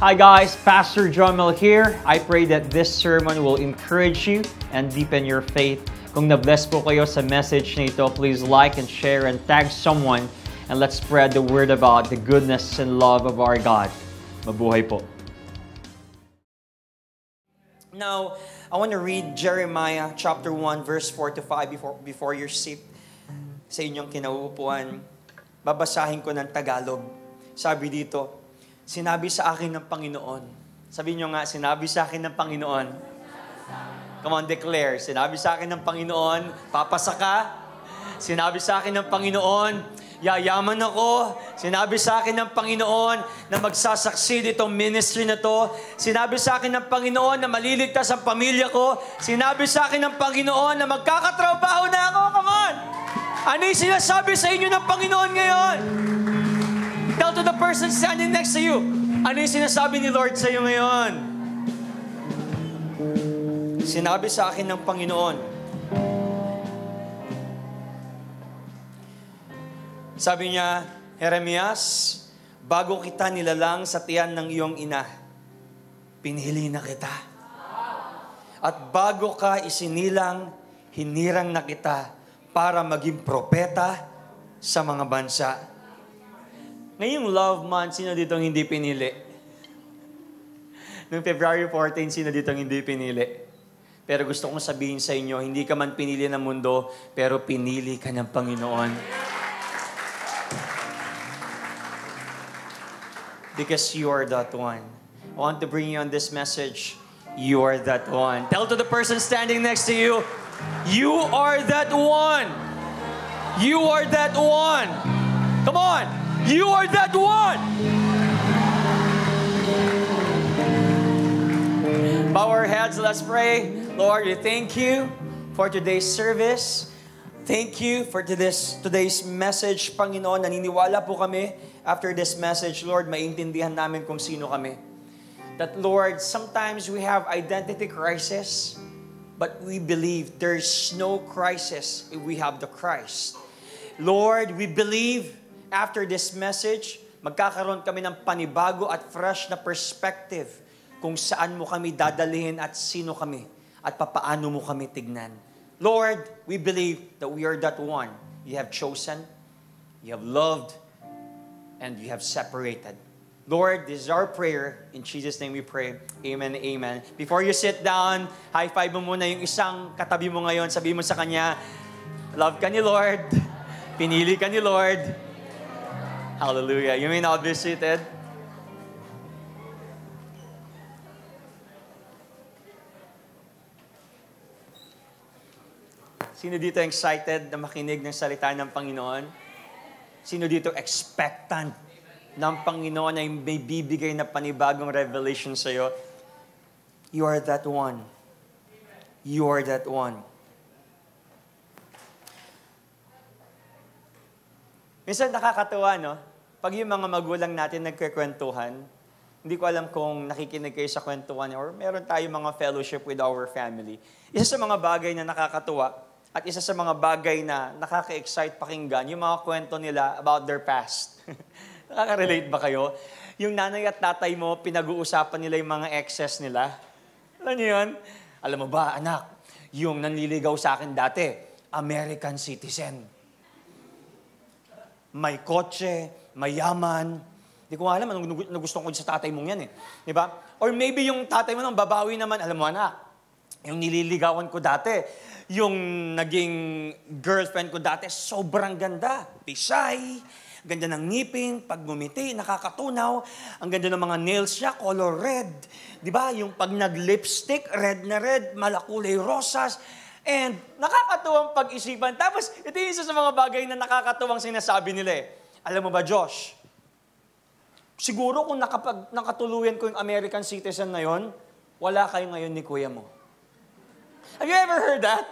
Hi guys, Pastor Jomel here. I pray that this sermon will encourage you and deepen your faith. Kung na-bless po kayo sa message nito, please like and share and tag someone and let's spread the word about the goodness and love of our God. Mabuhay po. Now, I want to read Jeremiah chapter 1 verse 4 to 5 before your seat sa inyong kinauupuan. Babasahin ko ng Tagalog. Sabi dito, sinabi sa akin ng Panginoon. Sabi nyo nga, sinabi sa akin ng Panginoon. Come on, declare. Sinabi sa akin ng Panginoon, papasa ka. Sinabi sa akin ng Panginoon, yayaman ako. Sinabi sa akin ng Panginoon na magsasucceed itong ministry na to. Sinabi sa akin ng Panginoon na maliligtas ang pamilya ko. Sinabi sa akin ng Panginoon na magkakatrabaho na ako. Come on! Ano yung sinasabi sa inyo ng Panginoon ngayon? Tell to the person standing next to you, ano yung sinasabi ni Lord sa iyo ngayon? Sinabi sa akin ng Panginoon, sabi niya, Jeremias, bago kita nilalang sa tiyan ng iyong ina, pinili na kita. At bago ka isinilang, hinirang na kita para maging propeta sa mga bansa. Ngayong love month, sino dito hindi pinili? Noong February 14, sino dito hindi pinili? Pero gusto kong sabihin sa inyo, hindi ka man pinili ng mundo, pero pinili ka ng Panginoon. Because you are that one. I want to bring you on this message. You are that one. Tell to the person standing next to you, you are that one. You are that one. Come on. You are that one. Bow our heads, let's pray. Lord, we thank you for today's service. Thank you for today's message, Panginoon. Naniniwala po kami after this message, Lord, maintindihan namin kung sino kami. That, Lord, sometimes we have identity crisis, but we believe there's no crisis if we have the Christ. Lord, we believe after this message, magkakaroon kami ng panibago at fresh na perspective kung saan mo kami dadalhin at sino kami at papaano mo kami tignan. Lord, we believe that we are that one you have chosen, you have loved, and you have separated. Lord, this is our prayer. In Jesus' name we pray. Amen, amen. Before you sit down, high five mo muna yung isang katabi mo ngayon. Sabi mo sa kanya, love ka ni Lord. Pinili ka ni Lord. Hallelujah. You may now be seated. Sino dito excited na makinig ng salita ng Panginoon? Sino dito expectant ng Panginoon na may bibigay na panibagong revelation sa iyo? You are that one. You are that one. Minsan nakakatuwa, no? Pag yung mga magulang natin nagkikwentuhan, hindi ko alam kung nakikinig kayo sa kwentuhan or meron tayo mga fellowship with our family. Isa sa mga bagay na nakakatuwa at isa sa mga bagay na nakaka-excite pakinggan, yung mga kwento nila about their past. Nakaka-relate ba kayo? Yung nanay at tatay mo, pinag-uusapan nila yung mga exes nila. Alam niyo yun? Alam mo ba, anak, yung nanliligaw sa akin dati, American citizen. May kotse, mayaman. Hindi ko alam anong nagustuhan ko sa tatay mong yan eh. Di ba? Or maybe yung tatay mo nang babawi naman, alam mo anak, yung nililigawan ko dati, yung naging girlfriend ko dati, sobrang ganda. Tisay, ganda ng ngipin, pag gumiti, nakakatunaw. Ang ganda ng mga nails niya, color red. Di ba? Yung pag nag-lipstick, red na red, malakulay rosas. And nakakatuwang pag-isipan. Tapos, ito yung isa sa mga bagay na nakakatuwang sinasabi nila eh. Alam mo ba, Josh? Siguro kung nakatuluyan ko yung American citizen na yon, wala kayo ngayon ni kuya mo. Have you ever heard that?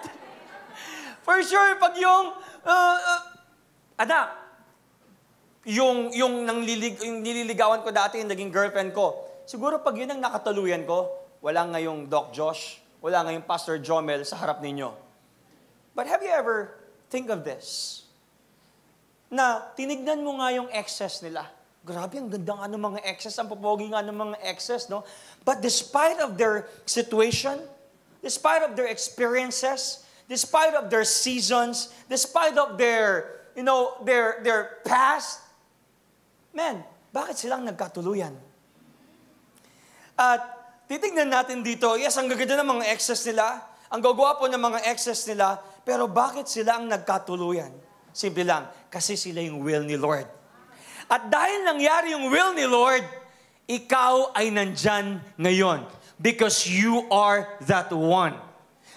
For sure, pag yung, anak, yung nililigawan ko dati, yung naging girlfriend ko, siguro pag yun ang nakatuluyan ko, wala ngayong Doc Josh, wala ngayong Pastor Jomel sa harap ninyo. But have you ever think of this? Na tinignan mo nga yung excess nila. Grabe, ang ganda nga ng mga exes, ang popogi nga ng mga exes, no? But despite of their situation, despite of their experiences, despite of their seasons, despite of their, their past, man, bakit silang nagkatuluyan? At titignan natin dito, yes, ang gaganda ng mga exes nila, ang gagwapo ng mga exes nila, pero bakit sila ang nagkatuluyan? Simple lang, kasi sila yung will ni Lord. At dahil nangyari yung will ni Lord, ikaw ay nandyan ngayon. Because you are that one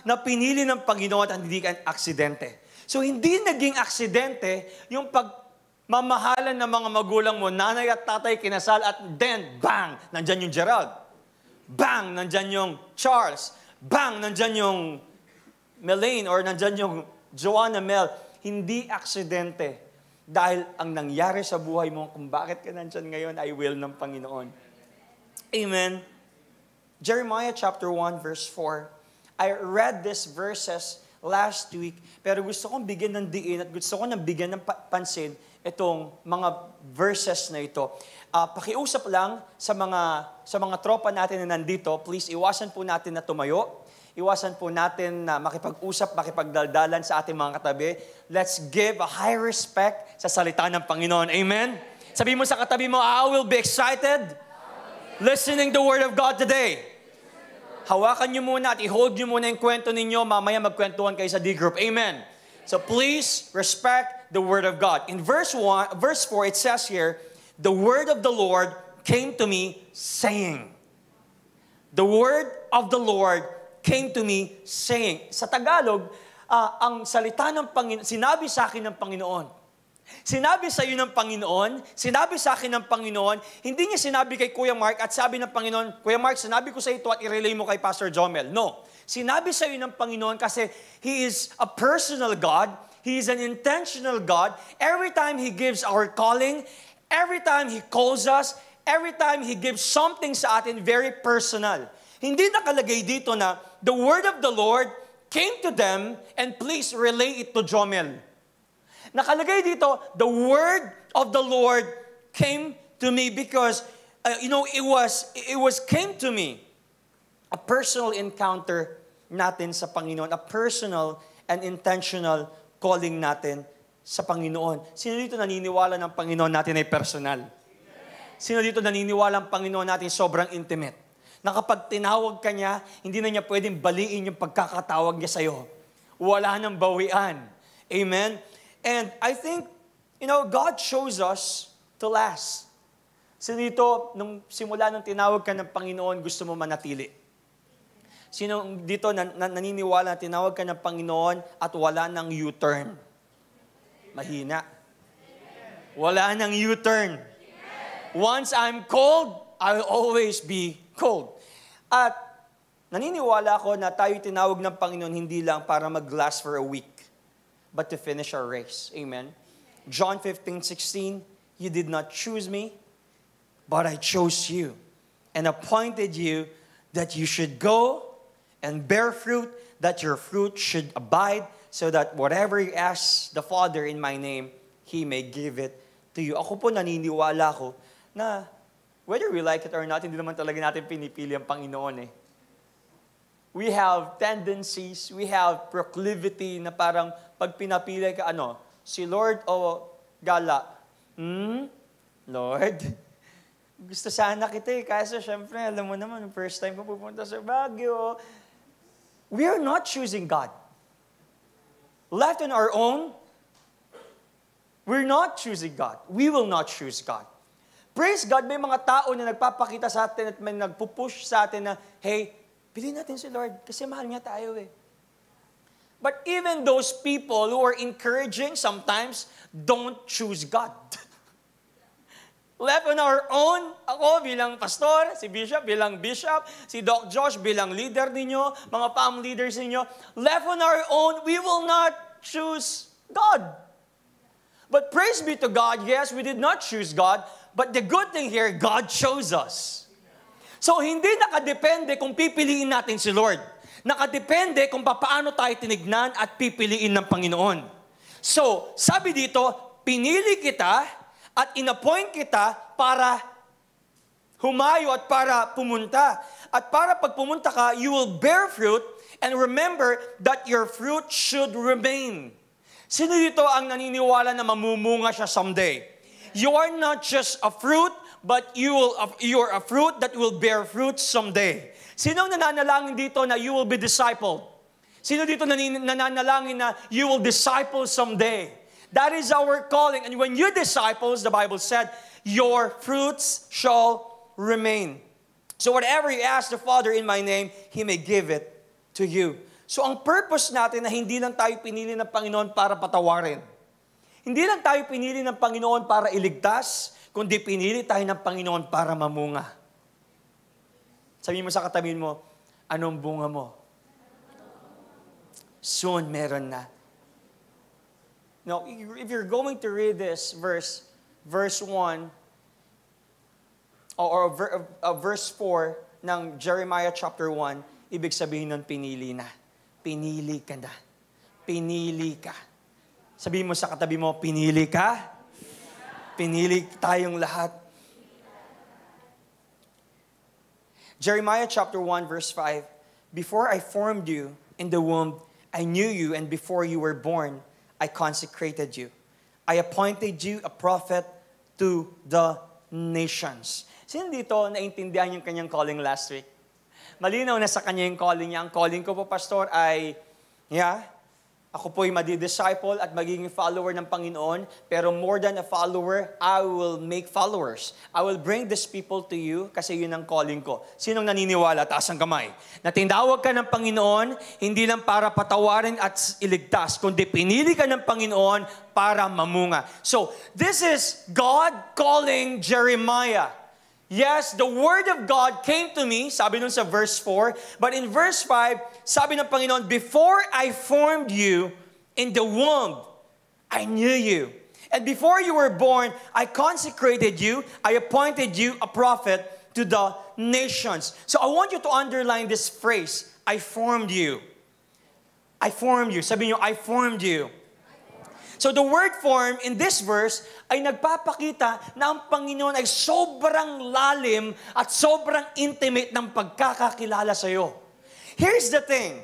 na pinili ng Panginoon at hindi ka aksidente. So hindi naging aksidente yung pagmamahalan ng mga magulang mo, nanay at tatay kinasal, at then, bang, nandyan yung Gerald. Bang, nandyan yung Charles. Bang, nandyan yung Melaine or nandyan yung Joanna Mel. Hindi aksidente. Dahil ang nangyari sa buhay mo, kung bakit ka nandyan ngayon, ay will ng Panginoon. Amen. Jeremiah chapter 1 verse 4. I read these verses last week, pero gusto kong bigyan ng diin at gusto ko nang bigyan ng pansin itong mga verses na ito. Pakiusap lang sa mga tropa natin na nandito, please iwasan po natin na tumayo. Iwasan po natin na makipag-usap, makipagdaldalan sa ating mga katabi. Let's give a high respect sa salita ng Panginoon. Amen? Sabi mo sa katabi mo, I will be excited listening the Word of God today. Hawakan nyo muna at i-hold nyo muna yung kwento ninyo. Mamaya magkwentuhan kayo sa D-group. Amen? So please respect the Word of God. In verse 4, it says here, the Word of the Lord came to me saying. The Word of the Lord came to me saying. Sa Tagalog, ang salita ng Panginoon, sinabi sa akin ng Panginoon. Sinabi sa iyo ng Panginoon, sinabi sa akin ng Panginoon, hindi niya sinabi kay Kuya Mark at sabi ng Panginoon, Kuya Mark, sinabi ko sa ito at i-relay mo kay Pastor Jomel. No. Sinabi sa iyo ng Panginoon kasi He is a personal God. He is an intentional God. Every time He gives our calling, every time He calls us, every time He gives something sa atin, very personal. Hindi nakalagay dito na the word of the Lord came to them and please relay it to Jomel. Nakalagay dito, the word of the Lord came to me because, it was came to me. A personal encounter natin sa Panginoon, a personal and intentional calling natin sa Panginoon. Sino dito naniniwala ng Panginoon natin ay personal? Sino dito naniniwala ng Panginoon natin sobrang intimate? Na kapag tinawag ka niya, hindi na niya pwedeng baliin yung pagkakatawag niya sa'yo. Wala nang bawian. Amen? And I think, God chose us to last. Sino dito, nung simula nung tinawag ka ng Panginoon, gusto mo manatili? Sino dito naniniwala na tinawag ka ng Panginoon at wala nang U-turn? Mahina. Wala nang U-turn. Once I'm cold, I'll always be cold. At naniniwala ako na tayo tinawag ng Panginoon hindi lang para mag-last for a week, but to finish our race. Amen? John 15:16, you did not choose me, but I chose you and appointed you that you should go and bear fruit, that your fruit should abide, so that whatever you ask the Father in my name, He may give it to you. Ako po naniniwala ko na whether we like it or not, hindi naman talaga natin pinipili ang Panginoon eh. We have tendencies, we have proclivity na parang pag pinapili ka, si Lord o gala? Lord, gusto sana kita eh. Kasi syempre, alam mo naman, first time ko pupunta sa Baguio. We are not choosing God. Left on our own, we're not choosing God. We will not choose God. Praise God, may mga tao na nagpapakita sa atin at may nagpupush sa atin na, hey, piliin natin si Lord kasi mahal niya tayo eh. But even those people who are encouraging sometimes don't choose God. Left on our own, ako bilang pastor, si Bishop bilang Bishop, si Doc Josh bilang leader ninyo, mga PAM leaders ninyo, left on our own, we will not choose God. But praise be to God, yes, we did not choose God, but the good thing here, God chose us. So, hindi nakadepende kung pipiliin natin si Lord. Nakadepende kung paano tayo tinignan at pipiliin ng Panginoon. So, sabi dito, pinili kita At inappoint kita para humayo at para pumunta. At para pag pumunta ka, you will bear fruit, and remember that your fruit should remain. Sino dito ang naniniwala na mamumunga siya someday? You are not just a fruit, but you are a fruit that will bear fruit someday. Sino ang nananalangin dito na you will be discipled? Sino dito nananalangin na you will disciple someday? That is our calling. And when you disciples, the Bible said, your fruits shall remain. So whatever you ask the Father in my name, He may give it to you. So ang purpose natin na hindi lang tayo pinili ng Panginoon para patawarin. Hindi lang tayo pinili ng Panginoon para iligtas, kundi pinili tayo ng Panginoon para mamunga. Sabihin mo sa katabi mo, anong bunga mo? Soon meron na. Now, if you're going to read this verse 1, or verse 4 ng Jeremiah chapter 1, ibig sabihin nun, pinili na. Pinili ka na. Pinili ka. Sabihin mo sa katabi mo, pinili ka. Pinili tayong lahat. Jeremiah chapter 1, verse 5, before I formed you in the womb, I knew you, and before you were born, I consecrated you. I appointed you a prophet to the nations. Sino dito naintindihan yung kanyang calling last week? Malinaw na sa kanya yung calling niya. Ang calling ko po, Pastor, ay, ako po'y madi-disciple at magiging follower ng Panginoon. Pero more than a follower, I will make followers. I will bring these people to you kasi yun ang calling ko. Sinong naniniwala? Taas ang kamay. Na tinawag ka ng Panginoon, hindi lang para patawarin at iligtas, kundi pinili ka ng Panginoon para mamunga. So, this is God calling Jeremiah. Yes, the word of God came to me, sabi nun sa verse 4, but in verse 5, sabi ng Panginoon, before I formed you in the womb, I knew you. And before you were born, I consecrated you, I appointed you a prophet to the nations. So I want you to underline this phrase, I formed you. I formed you. Sabi niyo, I formed you. So the word form in this verse ay nagpapakita na ang Panginoon ay sobrang lalim at sobrang intimate ng pagkakakilala sa iyo. Here's the thing.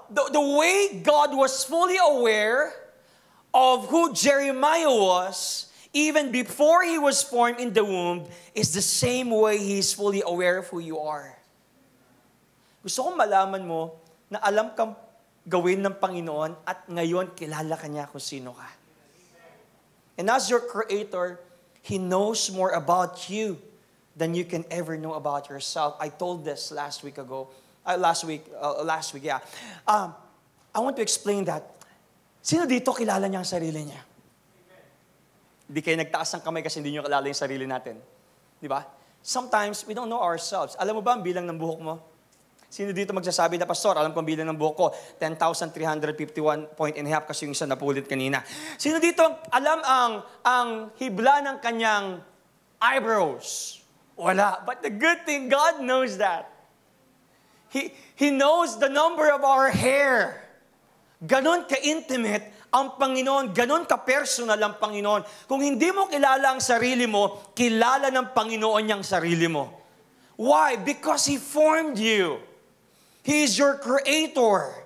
The way God was fully aware of who Jeremiah was, even before he was formed in the womb, is the same way He's fully aware of who you are. Gusto kong malaman mo na alam kang gawin ng Panginoon at ngayon kilala ka niya kung sino ka. And as your Creator, He knows more about you than you can ever know about yourself. I told this last week. I want to explain that. Sino dito kilala niya ang sarili niya? Hindi kayo nagtaas ng kamay kasi hindi niyo kilala yung sarili natin. Di ba? Sometimes, we don't know ourselves. Alam mo ba ang bilang ng buhok mo? Sino dito magsasabi na, Pastor, alam ko ang bilang ng buhok ko, 10,351.5 kasi yung isa napulit kanina. Sino dito alam ang hibla ng kanyang eyebrows? Wala. But the good thing, God knows that. He knows the number of our hair. Ganon ka-intimate ang Panginoon, ganon ka-personal ang Panginoon. Kung hindi mo kilala ang sarili mo, kilala ng Panginoon niyang sarili mo. Why? Because He formed you. He is your Creator.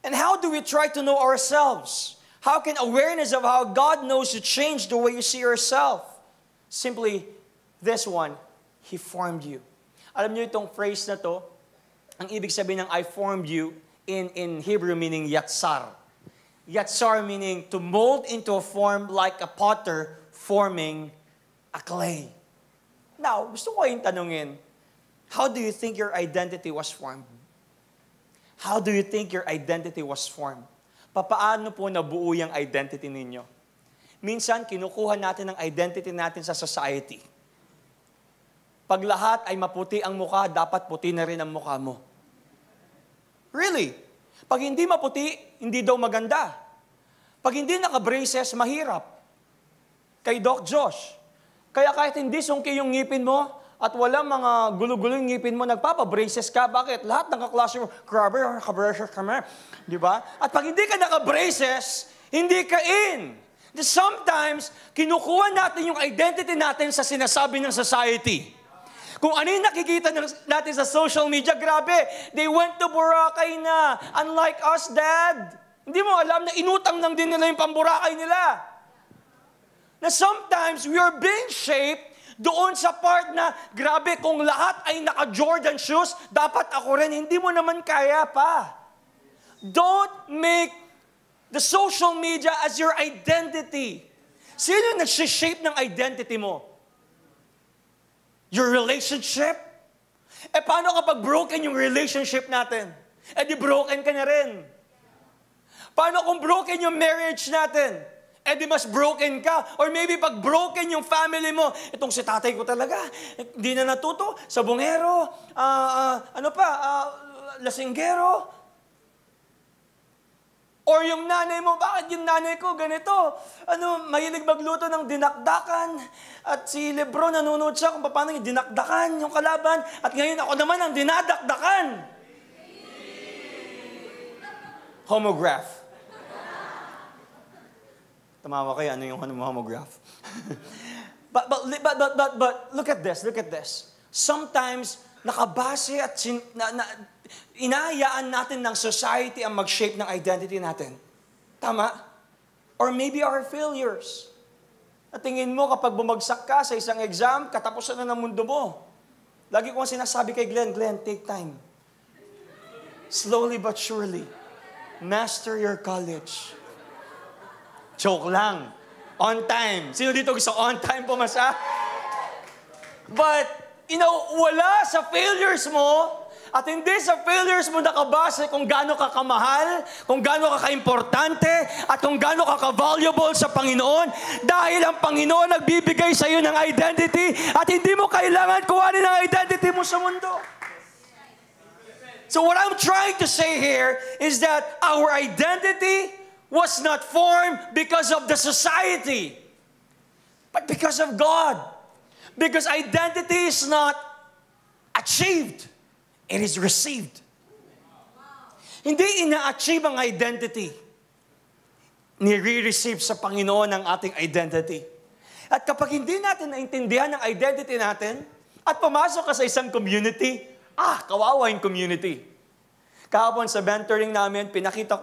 And how do we try to know ourselves? How can awareness of how God knows you change the way you see yourself? Simply, this one, He formed you. Alam niyo itong phrase na to, ang ibig sabihin ng I formed you in Hebrew meaning yatsar. Yatsar meaning to mold into a form like a potter forming a clay. Now, gusto ko kayong tanungin, how do you think your identity was formed? How do you think your identity was formed? Papaano po nabuo yung identity ninyo? Minsan, kinukuha natin ang identity natin sa society. Pag lahat ay maputi ang mukha, dapat puti na rin ang mukha mo. Really? Pag hindi maputi, hindi daw maganda. Pag hindi naka-braces, mahirap. Kay Doc Josh. Kaya kahit hindi sungki yung ngipin mo, at walang mga gulo-gulo yung ngipin mo, nagpapa-braces ka. Bakit? Lahat ng kaklase mo, grabe, naka-braces kami. Di ba? At pag hindi ka naka-braces, hindi ka in. Sometimes, kinukuha natin yung identity natin sa sinasabi ng society. Kung ano yung nakikita natin sa social media, grabe, they went to Boracay na. Unlike us, Dad. Hindi mo alam na inutang lang din nila yung pamburakay nila. Na sometimes, we are being shaped doon sa part na, grabe, kung lahat ay naka-Jordan shoes, dapat ako rin. Hindi mo naman kaya pa. Don't make the social media as your identity. Sino yung nag-shape ng identity mo? Your relationship? Paano kapag broken yung relationship natin? Di broken ka na rin. Paano kung broken yung marriage natin? Di mas broken ka. Or maybe pag broken yung family mo, itong si tatay ko talaga, hindi na natuto, sabongero, lasinggero. Or yung nanay mo, bakit yung nanay ko ganito? Mahilig magluto ng dinakdakan. At si Lebron nanonood siya kung paano yung dinakdakan, yung kalaban. At ngayon ako naman ang dinadakdakan. Homograph. Tamawa kayo, ano yung homograph? but look at this. Sometimes, nakabase at inahayaan natin ng society ang mag-shape ng identity natin. Tama? Or maybe our failures. At tingin mo, kapag bumagsak ka sa isang exam, katapusan na ng mundo mo. Lagi ko sinasabi kay Glenn, take time. Slowly but surely, master your college. Joke lang. On time. Sino dito gusto on time pumasa? But, wala sa failures mo, at hindi sa failures mo nakabase kung gaano ka kamahal, kung gaano ka kaimportante, at kung gaano ka ka-valuable sa Panginoon, dahil ang Panginoon nagbibigay sa iyo ng identity, at hindi mo kailangan kuhanin ang identity mo sa mundo. So what I'm trying to say here is that our identity was not formed because of the society, but because of God. Because identity is not achieved. It is received. Hindi ina-achieve ang identity. Nire-receive sa Panginoon ang ating identity. At kapag hindi natin naintindihan ang identity natin, at pumasok ka sa isang community, kawawa yung community. Kahapon sa mentoring namin, pinakita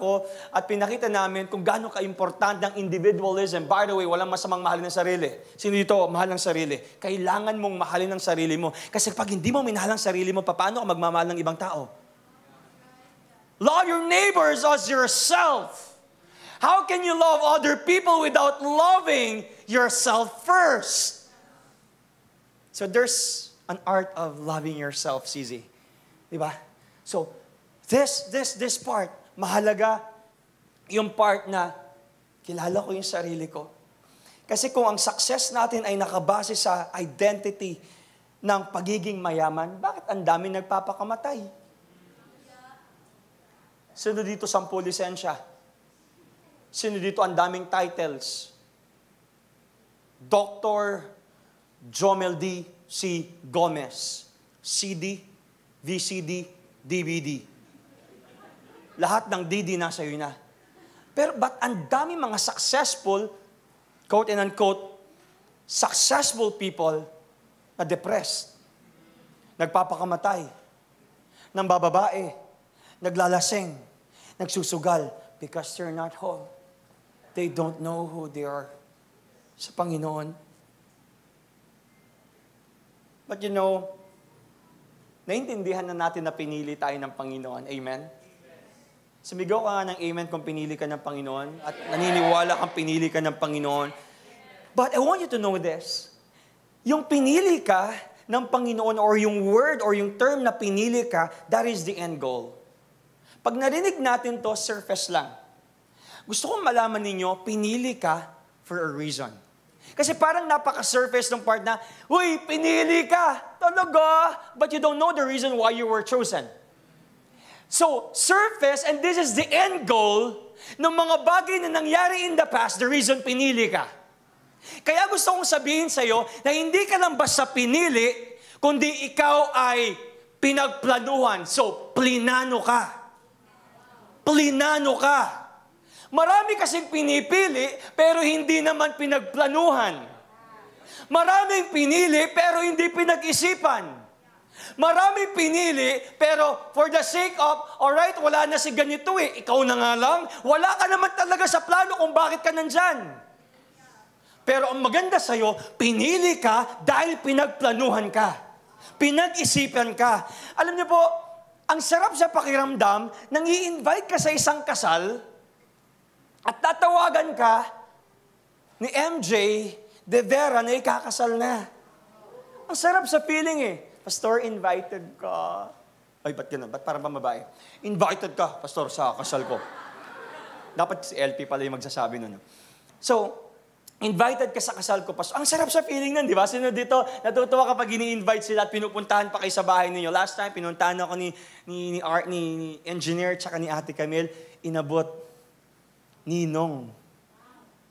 namin kung gaano ka-importante ang individualism. By the way, walang masamang mahalin ng sarili. Sino dito mahal ng sarili? Kailangan mong mahalin ng sarili mo. Kasi pag hindi mo minahal ang sarili mo, paano ka magmamahal ng ibang tao? Love your neighbors as yourself. How can you love other people without loving yourself first? So there's an art of loving yourself, CZ. Diba? So, This part, mahalaga yung part na kilala ko yung sarili ko. Kasi kung ang success natin ay nakabase sa identity ng pagiging mayaman, bakit ang dami nagpapakamatay? Sino dito 10 lisensya? Sino dito ang daming titles? Dr. Jomel D. C. Gomez. CD, VCD, DVD. Lahat ng DD nasa iyo na. Pero ba't ang dami mga successful, quote and unquote, successful people na depressed, nagpapakamatay, nambababae, naglalasing, nagsusugal, because they're not whole. They don't know who they are sa Panginoon. But naintindihan na natin na pinili tayo ng Panginoon. Amen? Sumigaw ka nga ng amen kung pinili ka ng Panginoon at naniniwala kang pinili ka ng Panginoon. But I want you to know this. Yung pinili ka ng Panginoon or yung word or yung term na pinili ka, that is the end goal. Pag narinig natin to, surface lang. Gusto kong malaman ninyo, pinili ka for a reason. Kasi parang napaka-surface ng part na, uy, pinili ka! Talaga! But you don't know the reason why you were chosen. So, surface, and this is the end goal ng mga bagay na nangyari in the past, the reason pinili ka. Kaya gusto kong sabihin sa'yo na hindi ka lang basta pinili, kundi ikaw ay pinagplanuhan. So, plinano ka. Plinano ka. Marami kasing pinipili, pero hindi naman pinagplanuhan. Maraming pinili, pero hindi pinag-isipan. Maraming pinili, pero for the sake of, alright, wala na si ganito ikaw na nga lang, wala ka naman talaga sa plano kung bakit ka nandyan. Pero ang maganda sa'yo, pinili ka dahil pinagplanuhan ka. Pinag-isipan ka. Alam niyo po, ang sarap sa pakiramdam, nang i-invite ka sa isang kasal, at tatawagan ka ni MJ De Vera na ikakasal na. Ang sarap sa feeling Pastor, invited ka. Ay, ba't ganun? Ba't parang pamabae? Invited ka, Pastor, sa kasal ko. Dapat si LP pala yung magsasabi nun. So, invited ka sa kasal ko, Pastor. Ang sarap sa feeling nun, di ba? Sino dito, natutuwa kapag ini-invite sila at pinupuntahan pa kayo sa bahay ninyo. Last time, pinuntahan ako ni engineer tsaka ni Ate Camille. Inabot, Ninong,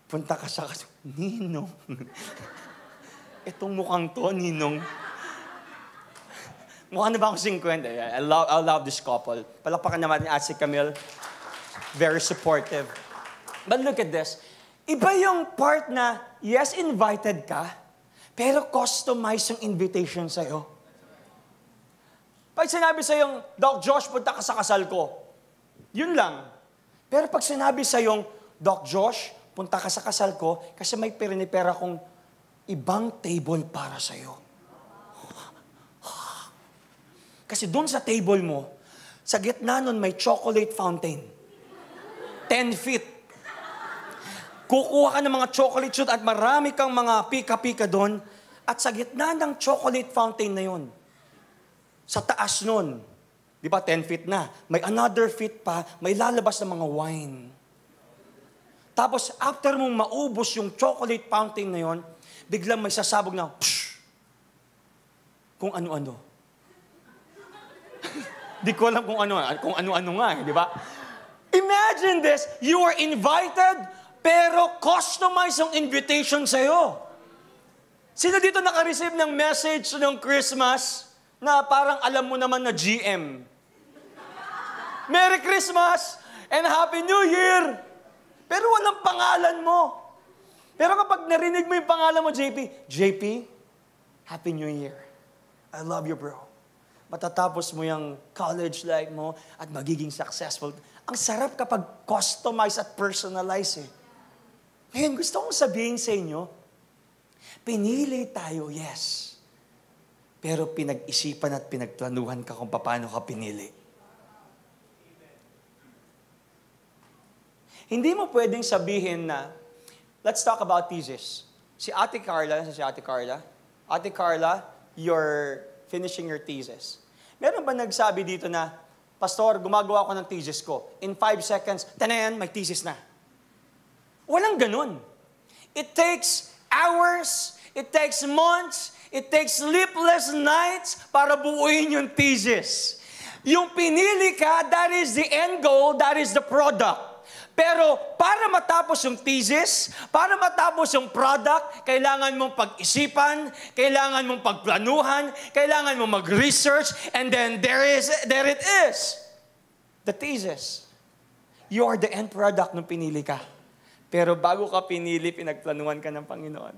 punta ka sa kasal. Ninong. Itong mukhang to, Ninong. Mukha na ba akong 50? I love this couple. Palakpakan naman ni Ate Camille. Very supportive. But look at this. Iba yung part na, yes, invited ka, pero customize yung invitation sa'yo. Pag sinabi sa'yong, Doc Josh, punta ka sa kasal ko. Yun lang. Pero pag sinabi sa'yong, Doc Josh, punta ka sa kasal ko, kasi may pera kong ibang table para sa'yo. Kasi doon sa table mo, sa gitna nun may chocolate fountain. 10 feet. Kukuha ka ng mga chocolate shoot at marami kang mga pika-pika doon. At sa gitna ng chocolate fountain na yun, sa taas nun, di ba 10 feet na, may another feet pa, may lalabas ng mga wine. Tapos after mong maubos yung chocolate fountain na yun, biglang may sasabog na, psh! Kung ano-ano. Di ko alam kung ano-ano nga, di ba? Imagine this, you were invited, pero customize yung invitation sa'yo. Sino dito naka-receive ng message ng Christmas na parang alam mo naman na GM? Merry Christmas and Happy New Year! Pero walang pangalan mo. Pero kapag narinig mo yung pangalan mo, JP, Happy New Year. I love you, bro. Matatapos mo yung college life mo at magiging successful. Ang sarap kapag customize at personalize Ngayon, gusto kong sabihin sa inyo, pinili tayo, yes. Pero pinag-isipan at pinagplanuhan ka kung paano ka pinili. Hindi mo pwedeng sabihin na, let's talk about thesis. Si Ate Carla, Ate Carla, you're finishing your thesis. Meron ba nagsabi dito na, Pastor, gumagawa ko ng thesis ko. In 5 seconds, tanayan, may thesis na. Walang ganun. It takes hours, it takes months, it takes sleepless nights para buuin yung thesis. Yung pinili ka, that is the end goal, that is the product. Pero para matapos yung thesis, para matapos yung product, kailangan mong pag-isipan, kailangan mong pagplanuhan, kailangan mong mag-research, and then there it is. The thesis. You are the end product nung pinili ka. Pero bago ka pinili, pinagplanuhan ka ng Panginoon.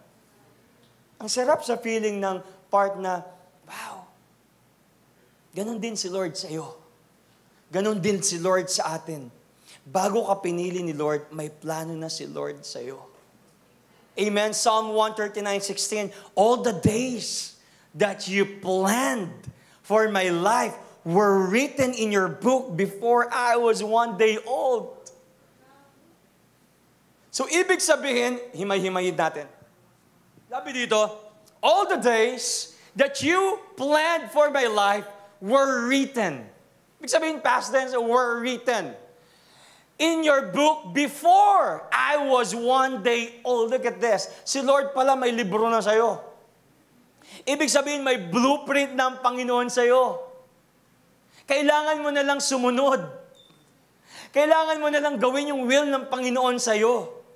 Ang sarap sa feeling ng part na, wow, ganon din si Lord sa iyo. Ganon din si Lord sa atin. Bago ka pinili ni Lord, may plano na si Lord sa iyo. Amen. Psalm 139:16. All the days that you planned for my life were written in your book before I was 1 day old. So, ibig sabihin, himay-himayin natin. Sabi dito, all the days that you planned for my life were written. Ibig sabihin, past tense, were written in your book before I was 1 day old. Look at this. Si Lord pala may libro na sa'yo. Ibig sabihin, may blueprint ng Panginoon sa'yo. Kailangan mo na lang sumunod. Kailangan mo na lang gawin yung will ng Panginoon sa'yo.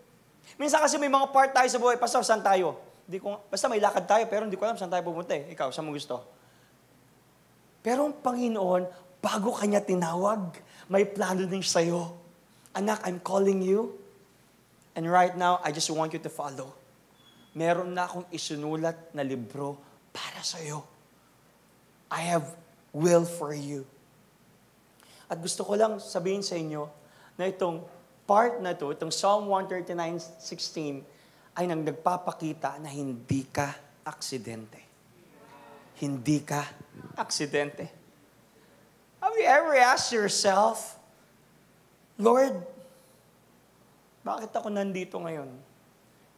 Minsan kasi may mga part tayo sa buhay. Pastor, saan tayo? Basta may lakad tayo, pero hindi ko alam saan tayo pupunta Ikaw, saan mo gusto? Pero ang Panginoon, bago kanya tinawag, may plano din sa'yo. Anak, I'm calling you. And right now, I just want you to follow. Meron na akong isinulat na libro para sa'yo. I have will for you. At gusto ko lang sabihin sa inyo na itong part na to, itong Psalm 139:16, ay nang nagpapakita na hindi ka aksidente. Hindi ka aksidente. Have you ever asked yourself, Lord, bakit ako nandito ngayon?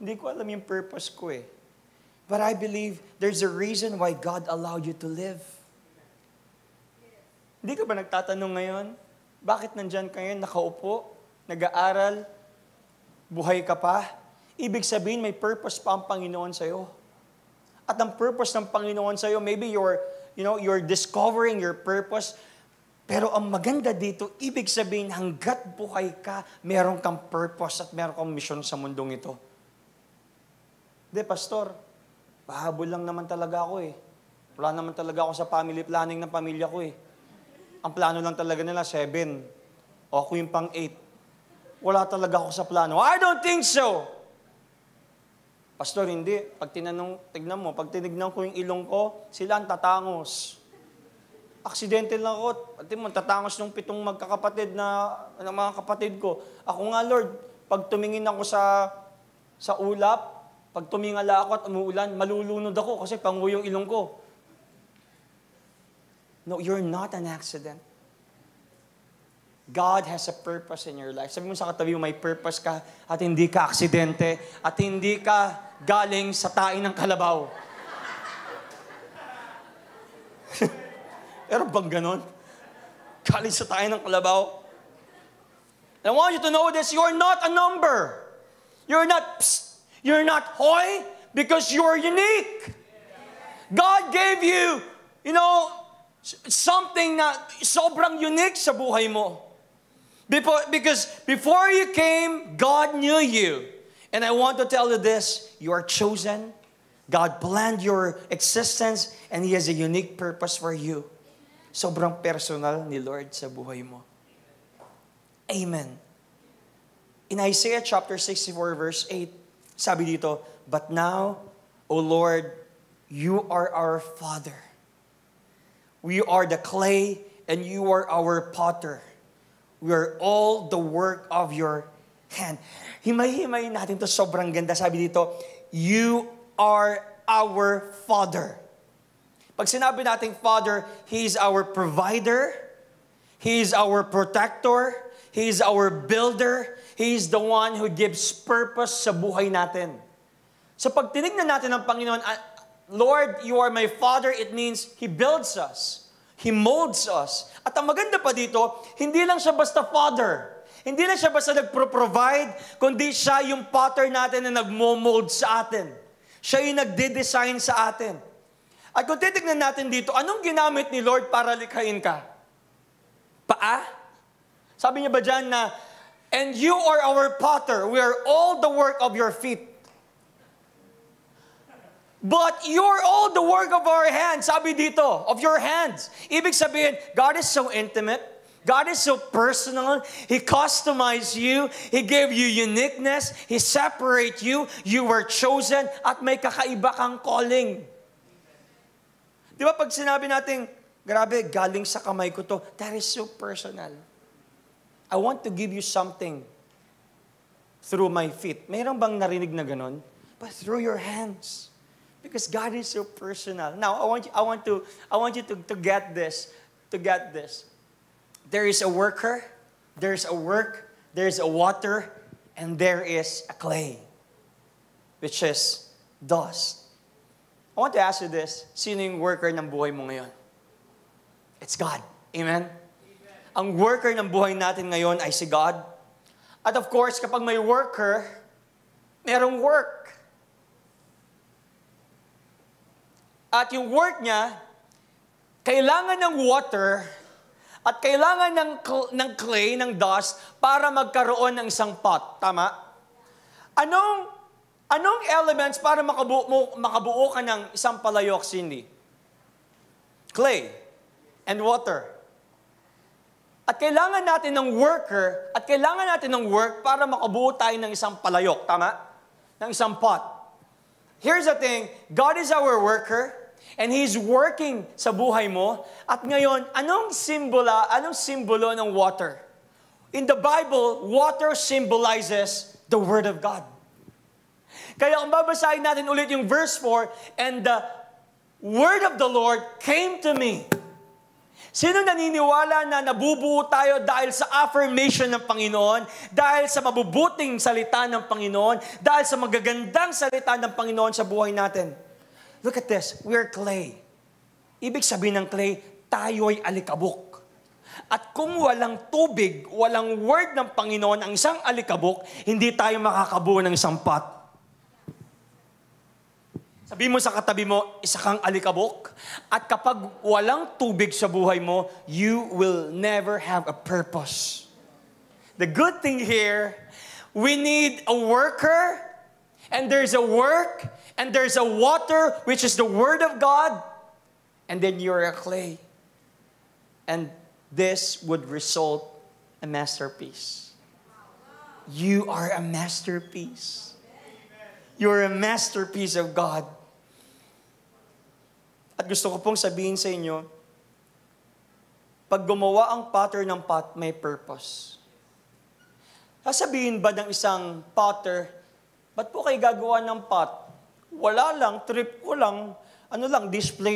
Hindi ko alam yung purpose ko eh. But I believe there's a reason why God allowed you to live. Hindi ka ba nagtatanong ngayon, bakit nandyan ka ngayon, nakaupo, nag-aaral, buhay ka pa? Ibig sabihin, may purpose pa ang Panginoon sa'yo. At ang purpose ng Panginoon sa'yo, maybe you're discovering your purpose. Pero ang maganda dito, ibig sabihin, hanggat buhay ka, meron kang purpose at meron kang mission sa mundong ito. Hindi, Pastor, pahabol lang naman talaga ako eh. Wala naman talaga ako sa family planning ng pamilya ko eh. Ang plano lang talaga nila, 7. O ako yung pang 8. Wala talaga ako sa plano. I don't think so! Pastor, hindi. Pag tignan mo, pag tinignan ko yung ilong ko, sila ang tatangos. Aksidente lang ako. Pati mo, tatangos ng 7 magkakapatid ng mga kapatid ko. Ako nga, Lord, pag tumingin ako sa ulap, pag tumingala ako at umuulan, malulunod ako kasi pangu yung ilong ko. No, you're not an accident. God has a purpose in your life. Sabi mo sa katabi mo, may purpose ka at hindi ka aksidente at hindi ka galing sa tain ng kalabaw. Pero bang ganon? Galing sa tain ng kalabaw? And I want you to know this, you're not a number. You're not hoy because you're unique. God gave you, something na sobrang unique sa buhay mo. Because before you came, God knew you. And I want to tell you this, you are chosen. God planned your existence and He has a unique purpose for you. Sobrang personal ni Lord sa buhay mo. Amen. In Isaiah chapter 64 verse 8, sabi dito, but now, O Lord, you are our Father. We are the clay and you are our potter. We are all the work of your hand. Himay-himay natin to, sobrang ganda. Sabi dito, you are our Father. Pag sinabi nating Father, He is our provider, He is our protector, He is our builder, He is the one who gives purpose sa buhay natin. So pag tinignan natin ang Panginoon, Lord, you are my Father, it means He builds us. He molds us. At ang maganda pa dito, hindi lang siya basta Father. Hindi lang siya basta nagpro-provide, kundi siya yung potter natin na nagmo-mold sa atin. Siya yung nagde-design sa atin. At kung titignan natin dito, anong ginamit ni Lord para likhain ka? Paa? Sabi niya ba dyan na, and you are our potter, we are all the work of your feet. But you're all the work of our hands. Sabi dito, of your hands. Ibig sabihin, God is so intimate. God is so personal. He customized you. He gave you uniqueness. He separated you. You were chosen. At may kakaiba kang calling. Di ba pag sinabi natin, grabe, galing sa kamay ko to, that is so personal. I want to give you something through my feet. Mayroon bang narinig na ganon? But through your hands. Because God is so personal. Now, I want you to get this. To get this. There is a worker, there's a work, there's a water, and there is a clay, which is dust. I want to ask you this. Sino yung worker ng buhay mo ngayon? It's God. Amen? Ang worker ng buhay natin ngayon ay si God. At of course, kapag may worker, merong work. At yung work niya, kailangan ng water at kailangan ng clay, ng dust, para magkaroon ng isang pot. Tama? Anong elements para makabuo ka ng isang palayok, Cindy? Clay and water. At kailangan natin ng worker, at kailangan natin ng work para makabuo tayo ng isang palayok. Tama? Ng isang pot. Here's the thing, God is our worker, and He's working sa buhay mo. At ngayon, anong simbolo ng water? In the Bible, water symbolizes the Word of God. Kaya kung babasahin natin ulit yung verse 4, and the Word of the Lord came to me. Sino naniniwala na nabubuo tayo dahil sa affirmation ng Panginoon, dahil sa mabubuting salita ng Panginoon, dahil sa magagandang salita ng Panginoon sa buhay natin? Look at this, we're clay. Ibig sabihin ng clay, tayo'y alikabok. At kung walang tubig, walang word ng Panginoon ang isang alikabok, hindi tayo makakabuo ng isang pot. Sabi mo sa katabi mo, isa kang alikabok. At kapag walang tubig sa buhay mo, you will never have a purpose. The good thing here, we need a worker, and there's a work, and there's a water, which is the Word of God, and then you're a clay. And this would result a masterpiece. You are a masterpiece. You're a masterpiece of God. At gusto ko pong sabihin sa inyo, pag gumawa ang potter ng pot, may purpose. Sasabihin ba ng isang potter, ba't po kayo gagawa ng pot? Wala lang, trip ko lang,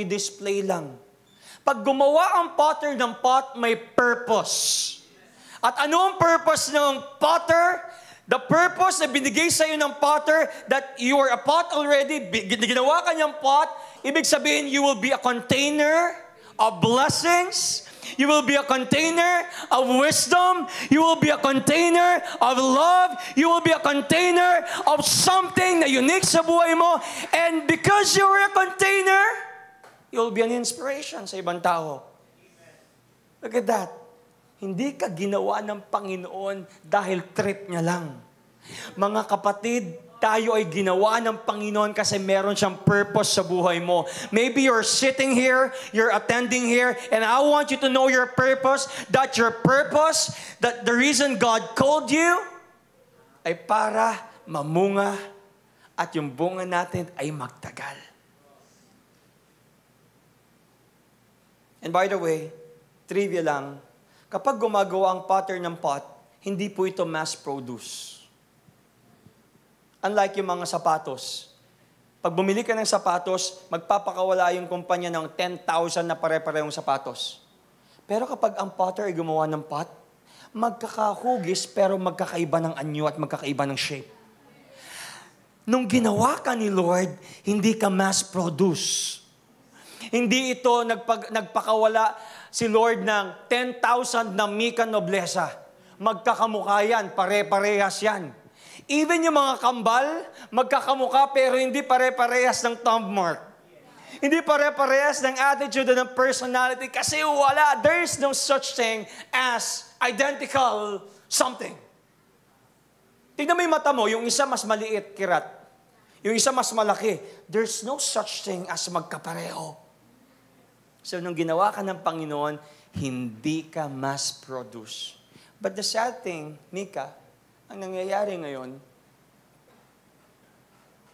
display lang. Pag gumawa ang potter ng pot, may purpose. At ano ang purpose ng potter? The purpose na binigay sa iyo ng potter, that you are a pot already, ginawa ka niyang pot, ibig sabihin, you will be a container of blessings, you will be a container of wisdom, you will be a container of love, you will be a container of something na unique sa buhay mo, and because you are a container, you'll be an inspiration sa ibang tao. Look at that. Hindi ka ginawa ng Panginoon dahil trip niya lang. Mga kapatid, tayo ay ginawa ng Panginoon kasi meron siyang purpose sa buhay mo. Maybe you're sitting here, you're attending here, and I want you to know your purpose, that the reason God called you, ay para mamunga at yung bunga natin ay magtagal. And by the way, trivia lang, kapag gumagawa ang potter ng pot, hindi po ito mass-produce. Unlike yung mga sapatos. Pag bumili ka ng sapatos, magpapakawala yung kumpanya ng 10,000 na pare-parehong sapatos. Pero kapag ang potter ay gumawa ng pot, magkakahugis pero magkakaiba ng anyo at magkakaiba ng shape. Nung ginawa ka ni Lord, hindi ka mass-produce. Hindi ito nagpakawala si Lord ng 10,000 na Mika Noblesa. Magkakamukha yan, pare-parehas yan. Even yung mga kambal, magkakamukha pero hindi pare-parehas ng thumb mark. Hindi pare-parehas ng attitude and ng personality kasi wala, there is no such thing as identical something. Tingnan mo yung mata mo, yung isa mas maliit, kirat. Yung isa mas malaki. There's no such thing as magkapareho. So, nung ginawa ka ng Panginoon, hindi ka mass-produce. But the sad thing, Mika, ang nangyayari ngayon,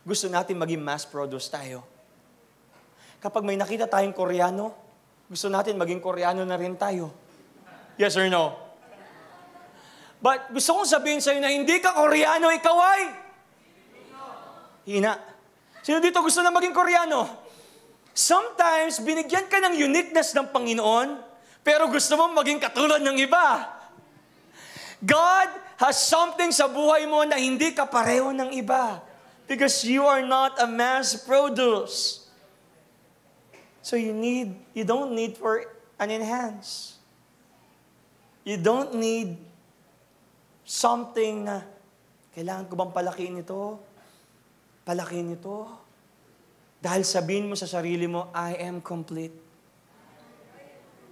gusto natin maging mass-produce tayo. Kapag may nakita tayong Koreano, gusto natin maging Koreano na rin tayo. Yes or no? But gusto kong sabihin sa'yo na hindi ka Koreano, ikaw ay hina. Sino dito gusto na maging Koreano? Sometimes, binigyan ka ng uniqueness ng Panginoon, pero gusto mong maging katulad ng iba. God has something sa buhay mo na hindi ka pareho ng iba. Because you are not a mass produce. So you don't need for an enhance. You don't need something na, kailangan ko bang palakiin ito? Palakiin ito? Dahil sabihin mo sa sarili mo, I am complete.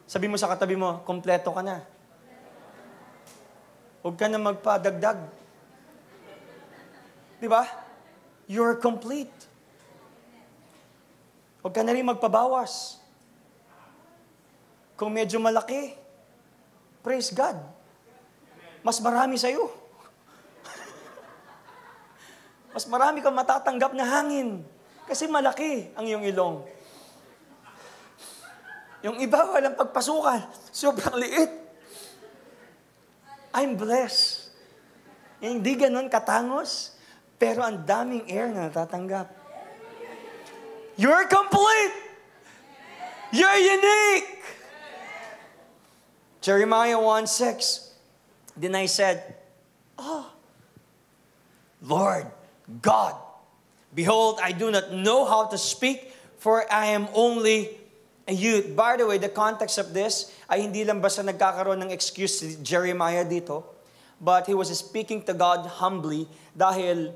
Sabihin mo sa katabi mo, kompleto ka na. Huwag ka na magpadagdag. Di ba? You're complete. Huwag ka na rin magpabawas. Kung medyo malaki, Praise God. Mas marami sa'yo. Mas marami kang matatanggap na hangin. Kasi malaki ang iyong ilong. Yung iba, walang pagpasukan. Sobrang liit. I'm blessed. Hindi ganun katangos, pero ang daming air na natatanggap. You're complete! You're unique! Jeremiah 1:6. Then I said, Lord God, behold, I do not know how to speak, for I am only a youth. By the way, the context of this ay hindi lang basta nagkakaroon ng excuse si Jeremiah dito, but he was speaking to God humbly dahil,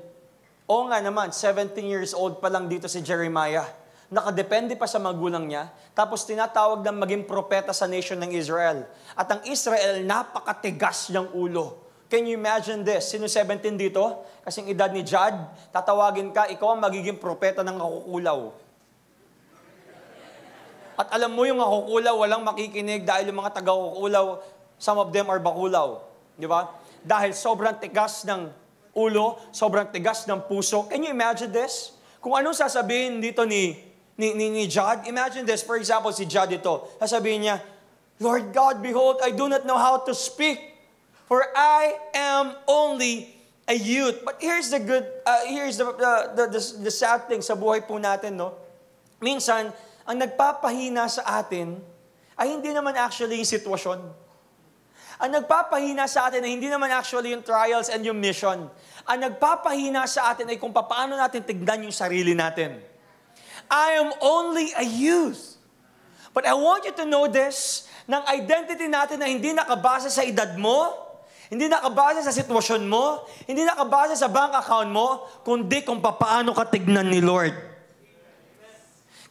nga naman, 17 years old pa lang dito si Jeremiah. Nakadepende pa sa magulang niya, tapos tinatawag ng maging propeta sa nation ng Israel. At ang Israel, napakatigas ng ulo. Can you imagine this? Sino 17 dito? Kasing edad ni Jad, tatawagin ka, ikaw ang magiging propeta ng nakukulaw. At alam mo yung nakukulaw, walang makikinig dahil yung mga taga-kukulaw, some of them are bakulaw. Di ba? Dahil sobrang tigas ng ulo, sobrang tigas ng puso. Can you imagine this? Kung anong sasabihin dito ni Jad, imagine this. For example, si Jad dito, sasabihin niya, Lord God, behold, I do not know how to speak. For I am only a youth. But here's the sad thing sa buhay po natin, no? Minsan, ang nagpapahina sa atin ay hindi naman actually yung sitwasyon. Ang nagpapahina sa atin ay hindi naman actually yung trials and yung mission. Ang nagpapahina sa atin ay kung paano natin tignan yung sarili natin. I am only a youth. But I want you to know this, ng identity natin na hindi nakabase sa edad mo, hindi nakabase sa sitwasyon mo, hindi nakabase sa bank account mo, kundi kung paano ka tignan ni Lord.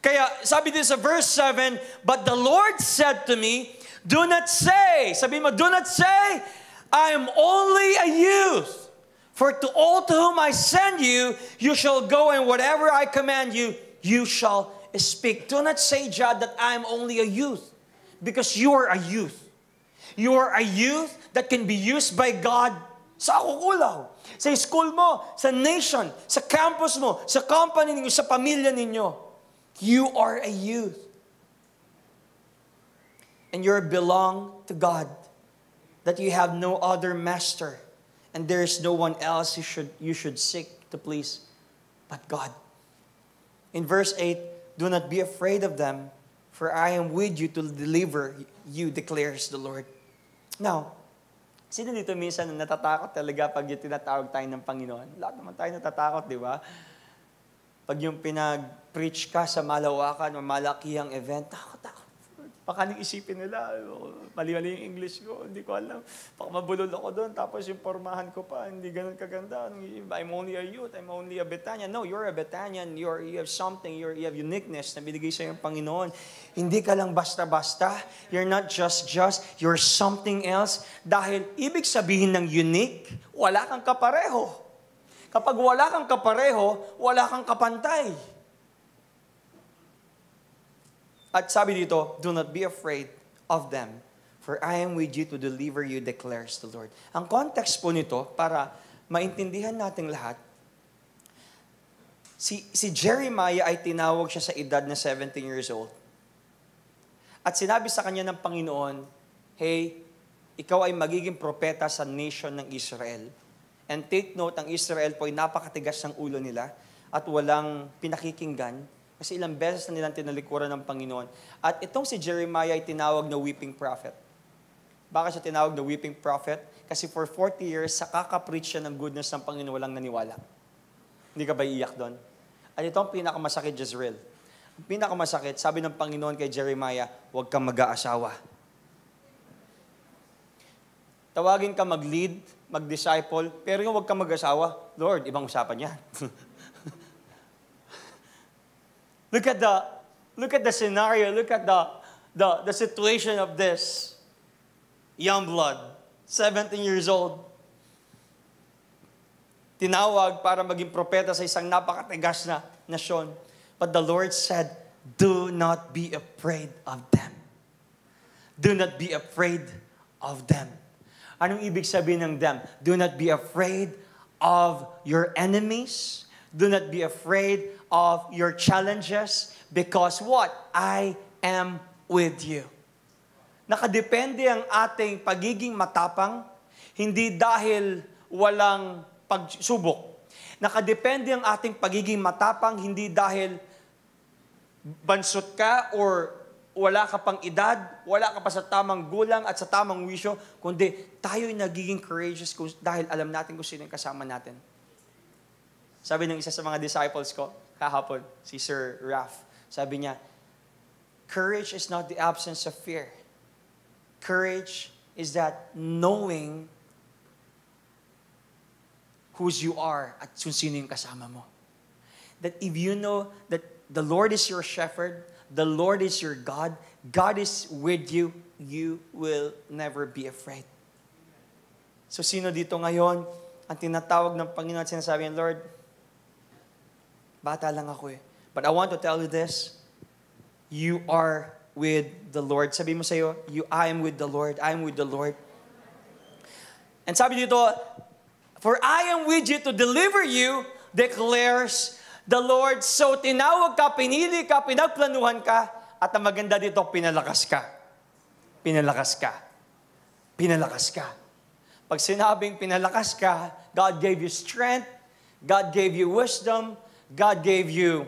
Kaya sabi din sa verse 7, but the Lord said to me, do not say, sabi mo, do not say, I am only a youth. For to all to whom I send you, you shall go, and whatever I command you, you shall speak. Do not say, Jad, that I am only a youth. Because you are a youth. You are a youth that can be used by God sa kukulaw, sa school mo, sa nation, sa campus mo, sa company ninyo, sa pamilya ninyo. You are a youth. And you belong to God. That you have no other master. And there is no one else you should seek to please but God. In verse 8, do not be afraid of them, for I am with you to deliver you, declares the Lord. Now, sino dito minsan natatakot talaga pag yung tinatawag tayo ng Panginoon? Lahat naman tayo natatakot, di ba? Pag yung pinag-preach ka sa malawakan o malakihang event, takot. Baka isipin nila, mali-mali yung English ko, hindi ko alam. Baka mabulol ako doon, tapos yung pormahan ko pa, hindi ganun kaganda. I'm only a youth, I'm only a Betanian. No, you're a Betanian, you have something, you have uniqueness na binigay sa iyong Panginoon. Hindi ka lang basta-basta, you're not just, you're something else. Dahil ibig sabihin ng unique, wala kang kapareho. Kapag wala kang kapareho, wala kang kapantay. At sabi dito, do not be afraid of them, for I am with you to deliver you, declares the Lord. Ang context po nito, para maintindihan nating lahat, si Jeremiah ay tinawag siya sa edad na 17 years old. At sinabi sa kanya ng Panginoon, hey, ikaw ay magiging propeta sa nation ng Israel. And take note, ang Israel po ay napakatigas ng ulo nila at walang pinakikinggan. Kasi ilang beses na nilang tinalikuran ng Panginoon. At itong si Jeremiah ay tinawag na weeping prophet. Bakit siya tinawag na weeping prophet? Kasi for 40 years, sa kakapreach siya ng goodness ng Panginoon, walang naniwala. Hindi ka ba iiyak doon? At ito ang pinakamasakit, Jezreel. Ang pinakamasakit, sabi ng Panginoon kay Jeremiah, huwag kang mag-aasawa. Tawagin ka mag-lead, mag-disciple, pero yung huwag kang mag-asawa, Lord, ibang usapan yan. Look at the scenario. Look at the situation of this young blood, 17 years old. Tinawag para maging propeta sa isang napakatigas na nasyon. But the Lord said, do not be afraid of them. Do not be afraid of them. Anong ibig sabihin ng them? Do not be afraid of your enemies. Do not be afraid of your challenges. Because what? I am with you. Nakadepende ang ating pagiging matapang, hindi dahil walang pagsubok. Nakadepende ang ating pagiging matapang, hindi dahil bansot ka or wala ka pang edad, wala ka pa sa tamang gulang at sa tamang wisyo, kundi tayo'y nagiging courageous dahil alam natin kung sino yung kasama natin. Sabi ng isa sa mga disciples ko, kahapon, si Sir Raf, sabi niya, courage is not the absence of fear. Courage is that knowing whose you are at kung sino yung kasama mo. That if you know that the Lord is your shepherd, the Lord is your God, God is with you, you will never be afraid. So sino dito ngayon, ang tinatawag ng Panginoon at sinasabi niya, Lord, bata lang ako eh. But I want to tell you this, you are with the Lord. Sabi mo sa'yo, I am with the Lord, I am with the Lord. And sabi dito, for I am with you to deliver you, declares the Lord. So tinawag ka, pinili ka, pinagplanuhan ka, at ang maganda dito, pinalakas ka. Pinalakas ka. Pinalakas ka. Pag sinabing pinalakas ka, God gave you strength, God gave you wisdom, God gave you,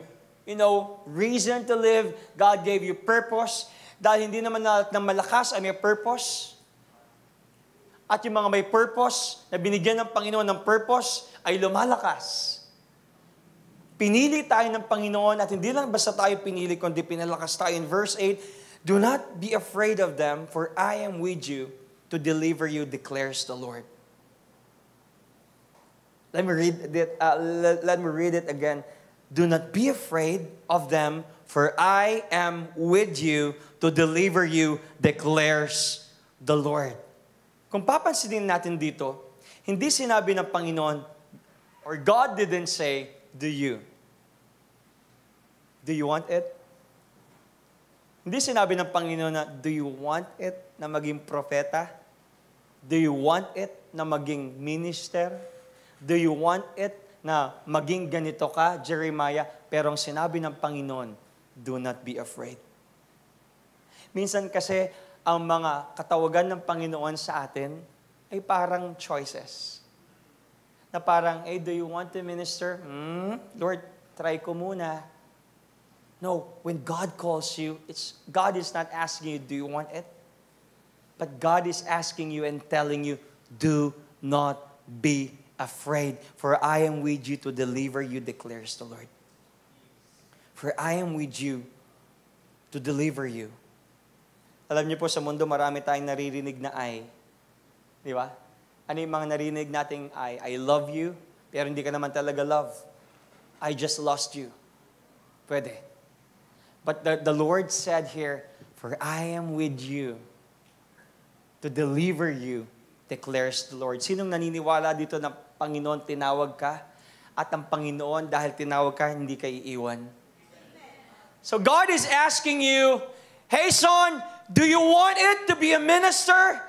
reason to live, God gave you purpose. Dahil hindi naman na malakas ay may purpose. At yung mga may purpose, na binigyan ng Panginoon ng purpose, ay lumalakas. Pinili tayo ng Panginoon at hindi lang basta tayo pinili, kundi pinalakas tayo. In verse 8, do not be afraid of them, for I am with you to deliver you, declares the Lord. Let me read it again. Do not be afraid of them, for I am with you to deliver you, declares the Lord. Kung papansinin natin dito, hindi sinabi ng Panginoon, or God didn't say, do you? Do you want it? Hindi sinabi ng Panginoon na, do you want it na maging propeta? Do you want it na maging minister? Do you want it na maging ganito ka, Jeremiah? Pero ang sinabi ng Panginoon, do not be afraid. Minsan kasi, ang mga katawagan ng Panginoon sa atin ay parang choices. Na parang, hey, do you want to minister? Lord, try ko muna. No, when God calls you, God is not asking you, do you want it? But God is asking you and telling you, do not be afraid, for I am with you to deliver you, declares the Lord. For I am with you to deliver you. Alam niyo po, sa mundo marami tayong naririnig na I. Di ba? Ano yung mga narinig nating I love you, pero hindi ka naman talaga love. I just lost you. Pwede. But the Lord said here, for I am with you to deliver you, declares the Lord. Sinong naniniwala dito na Panginoon tinawag ka? At ang Panginoon, dahil tinawag ka, hindi ka iiwan. So God is asking you, hey son, do you want it to be a minister?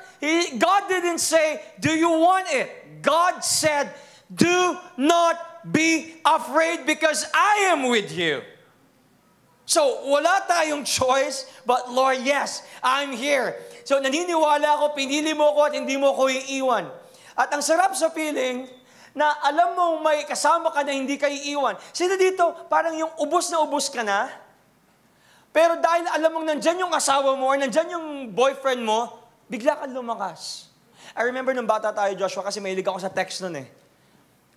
God didn't say, do you want it? God said, do not be afraid because I am with you. So, wala tayong choice, but Lord, yes, I'm here. So, naniniwala ako, pinili mo ko at hindi mo ko iiwan. At ang sarap sa feeling na alam mo may kasama ka na hindi ka iiwan. Sino dito, parang yung ubos na ubos ka na, pero dahil alam mong nandyan yung asawa mo or nandyan yung boyfriend mo, bigla kang lumakas. I remember nung bata tayo, Joshua, kasi mahilig ako sa text nun eh.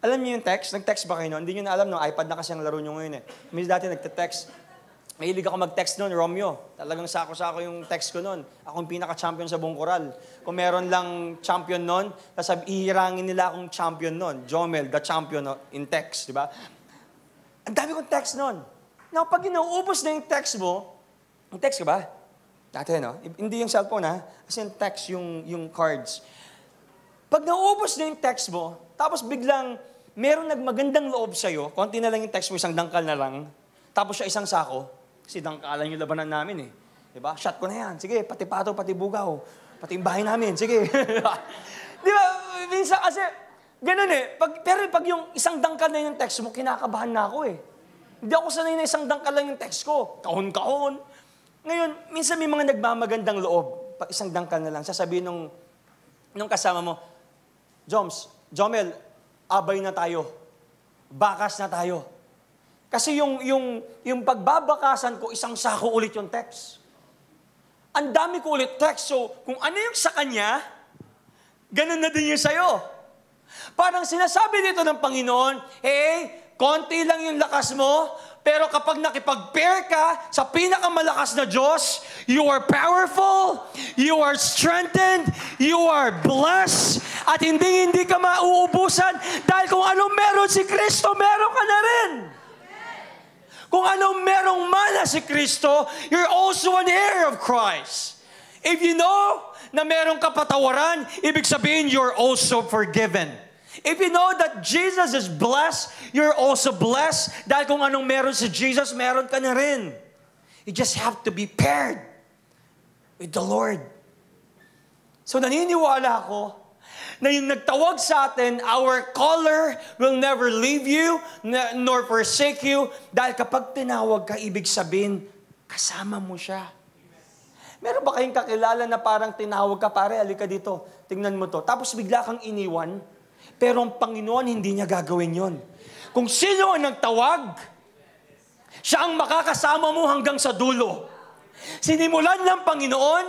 Alam niyo yung text? Nag-text ba kayo nun? Hindi niyo na alam, no? iPad na kasi ang laro niyo ngayon eh. May dati nagte-text. Mahilig ako mag-text nun, Romeo. Talagang sako-sako yung text ko nun. Ako yung pinaka-champion sa buong koral. Kung meron lang champion nun, sasabi, ihirangin nila akong champion nun. Jomel, the champion in text, di ba? Ang dami kong text nun. Now, pag inuubos na yung text mo, yung text ka ba? Dati, no? Hindi yung cellphone, ha? As in text, yung cards. Pag nauubos na yung text mo, tapos biglang merong nagmagandang loob sa'yo, konti na lang yung text mo, isang dangkal na lang, tapos siya isang sako, kasi dangkalan yung labanan namin eh. Diba? Shot ko na yan. Sige, pati pato, pati bugaw. Pati yung bahay namin. Sige. Di ba? Minsan kasi, ganun eh. Pero pag yung isang dangkal na yung text mo, kinakabahan na ako eh. Hindi ako sanay na isang dangkal lang yung text ko. Kahon-kahon. Ngayon, minsan may mga nagmamagandang loob. Pag isang dangkal na lang, sasabihin nung kasama mo, Jomel, abay na tayo. Bakas na tayo. Kasi yung pagbabakasan ko, isang sako ulit yung text. Ang dami ko ulit text. So, kung ano yung sa kanya, ganun na din yung sa'yo. Parang sinasabi dito ng Panginoon, konti lang yung lakas mo, pero kapag nakipag-pair ka sa pinakamalakas na Diyos, you are powerful, you are strengthened, you are blessed, at hindi ka mauubusan dahil kung anong meron si Kristo, meron ka na rin. Kung anong merong mana si Kristo, you're also an heir of Christ. If you know na merong kapatawaran, ibig sabihin you're also forgiven. If you know that Jesus is blessed, you're also blessed. Dahil kung anong meron si Jesus, meron ka na rin. You just have to be paired with the Lord. So naniniwala ako na yung nagtawag sa atin, our caller will never leave you, nor forsake you. Dahil kapag tinawag ka, ibig sabihin, kasama mo siya. Meron ba kayong kakilala na parang tinawag ka, pare, alika dito, tingnan mo to. Tapos bigla kang iniwan, pero ang Panginoon hindi niya gagawin yon. Kung sino ang nagtawag, siya ang makakasama mo hanggang sa dulo. Sinimulan ng Panginoon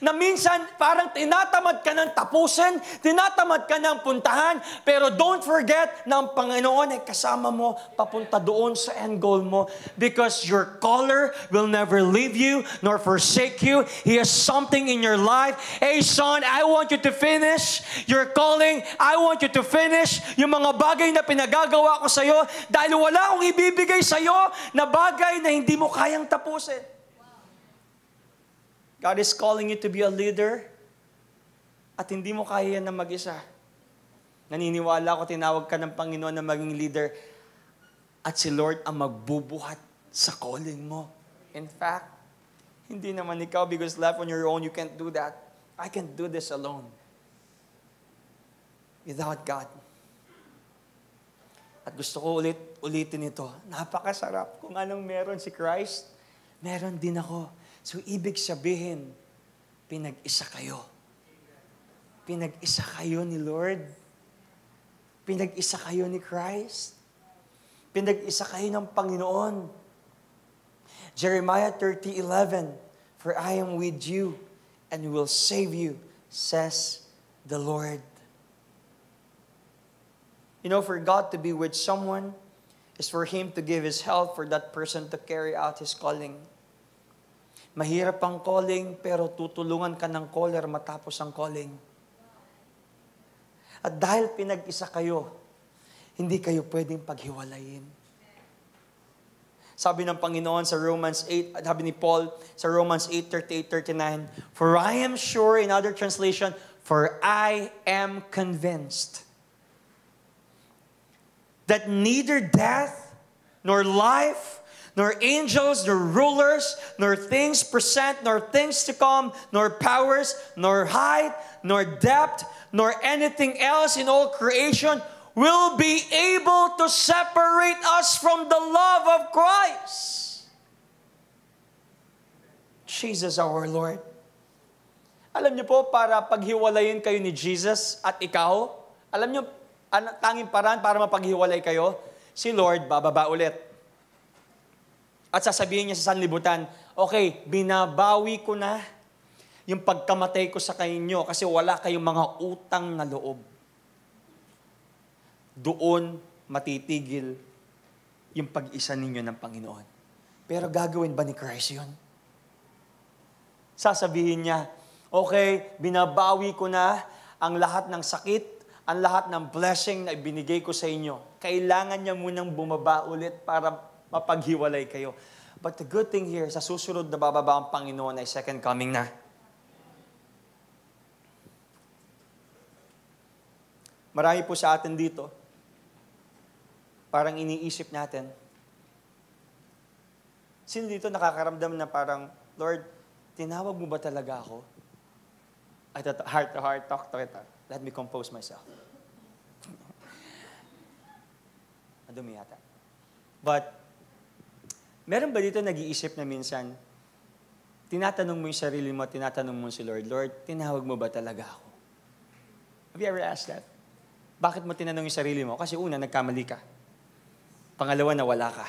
na minsan parang tinatamad ka ng tapusin, tinatamad ka ng puntahan, pero don't forget na ang Panginoon ay kasama mo papunta doon sa end goal mo because your caller will never leave you nor forsake you. He has something in your life. Hey son, I want you to finish your calling. I want you to finish yung mga bagay na pinagagawa ko sa iyo dahil wala akong ibibigay sa iyo na bagay na hindi mo kayang tapusin. God is calling you to be a leader at hindi mo kaya yan na mag-isa. Naniniwala ko, tinawag ka ng Panginoon na maging leader at si Lord ang magbubuhat sa calling mo. In fact, hindi naman ikaw because left on your own, you can't do that. I can't do this alone. Without God. At gusto ko ulitin ito. Napakasarap. Kung anong meron si Christ, meron din ako. So, ibig sabihin, pinag-isa kayo. Pinag-isa kayo ni Lord. Pinag-isa kayo ni Christ. Pinag-isa kayo ng Panginoon. Jeremiah 30:11, "For I am with you and will save you, says the Lord." You know, for God to be with someone is for Him to give His help for that person to carry out His calling. Mahirap ang calling, pero tutulungan ka ng caller matapos ang calling. At dahil pinag-isa kayo, hindi kayo pwedeng paghiwalayin. Sabi ng Panginoon sa Romans 8, sabi ni Paul sa Romans 8:38-39, "For I am sure," in other translation, "For I am convinced that neither death, nor life, nor angels, nor rulers, nor things present, nor things to come, nor powers, nor height, nor depth, nor anything else in all creation will be able to separate us from the love of Christ." Jesus our Lord. Alam niyo po, para paghiwalayin kayo ni Jesus at ikaw, alam niyo, tanging paraan para mapaghiwalay kayo, si Lord bababa ulit. At sasabihin niya sa sanlibutan, okay, binabawi ko na yung pagkamatay ko sa kanyo kasi wala kayong mga utang na loob. Doon matitigil yung pag-isa ninyo ng Panginoon. Pero gagawin ba ni Christ yun? Sasabihin niya, okay, binabawi ko na ang lahat ng sakit, ang lahat ng blessing na ibinigay ko sa inyo. Kailangan niya munang bumaba ulit para mapaghiwalay kayo. But the good thing here, sa susunod na bababa ang Panginoon ay second coming na. Marami po sa atin dito, parang iniisip natin, sino dito nakakaramdam na parang, Lord, tinawag mo ba talaga ako? At heart-to-heart talk to kita. Let me compose myself. Madumi yata. But, meron ba dito nag-iisip na minsan, tinatanong mo yung sarili mo, tinatanong mo si Lord, Lord, tinawag mo ba talaga ako? Have you ever asked that? Bakit mo tinanong yung sarili mo? Kasi una, nagkamali ka. Pangalawa, nawala ka.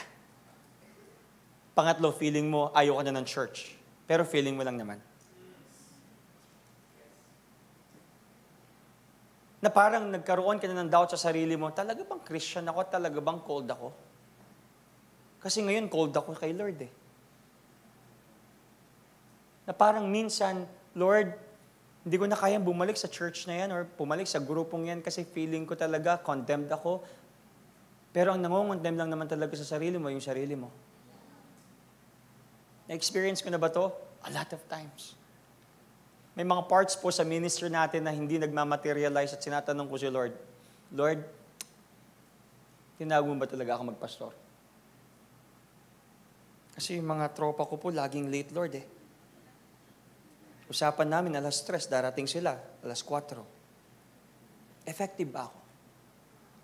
Pangatlo, feeling mo, ayaw ka na ng church. Pero feeling mo lang naman. Na parang nagkaroon ka na ng doubt sa sarili mo, talaga bang Christian ako? Talaga bang cold ako? Kasi ngayon, cold ako kay Lord eh. Na parang minsan, Lord, hindi ko na kayang bumalik sa church na yan or bumalik sa grupong yan kasi feeling ko talaga, condemned ako. Pero ang nangongondemn lang naman talaga sa sarili mo, yung sarili mo. Na-experience ko na ba to? A lot of times. May mga parts po sa ministry natin na hindi nagmamaterialize at sinatanong ko si Lord, Lord, tinawag mo ba talaga ako magpastor? Kasi yung mga tropa ko po, laging late, Lord eh. Usapan namin, 3:00, darating sila, 4:00. Effective ba ako?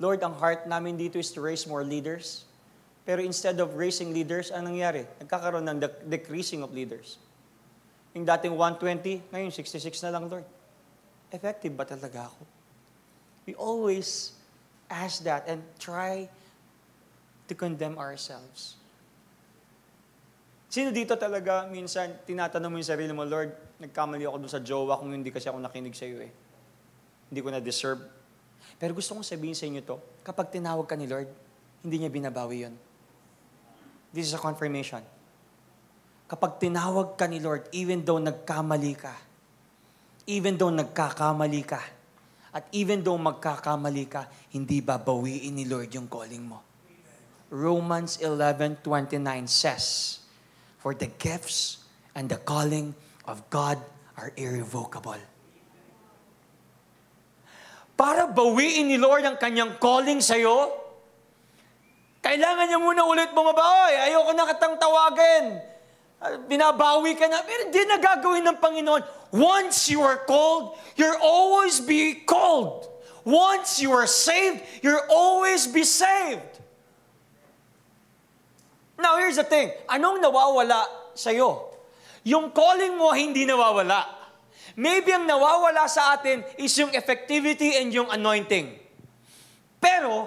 Lord, ang heart namin dito is to raise more leaders. Pero instead of raising leaders, anong nangyari? Nagkakaroon ng decreasing of leaders. Yung dating 120, ngayon 66 na lang, Lord. Effective ba talaga ako? We always ask that and try to condemn ourselves. Sino dito talaga minsan tinatanong mo yung sarili mo, Lord, nagkamali ako doon sa jowa kung hindi kasi ako nakinig sa iyo eh. Hindi ko na-deserve. Pero gusto kong sabihin sa inyo to, kapag tinawag ka ni Lord, hindi niya binabawi yon. This is a confirmation. Kapag tinawag ka ni Lord, even though nagkamali ka, even though nagkakamali ka, at even though magkakamali ka, hindi babawiin ni Lord yung calling mo. Romans 11:29 says, for the gifts and the calling of God are irrevocable. Para bawiin ni Lord ang kanyang calling sa'yo, kailangan niya muna ulit bumaba, oy, ayoko na kitang tawagin. Binabawi ka na, pero hindi na gagawin ng Panginoon. Once you are called, you'll always be called. Once you are saved, you'll always be saved. Now, here's the thing. Anong nawawala sa'yo? Yung calling mo hindi nawawala. Maybe ang nawawala sa atin is yung effectivity and yung anointing. Pero,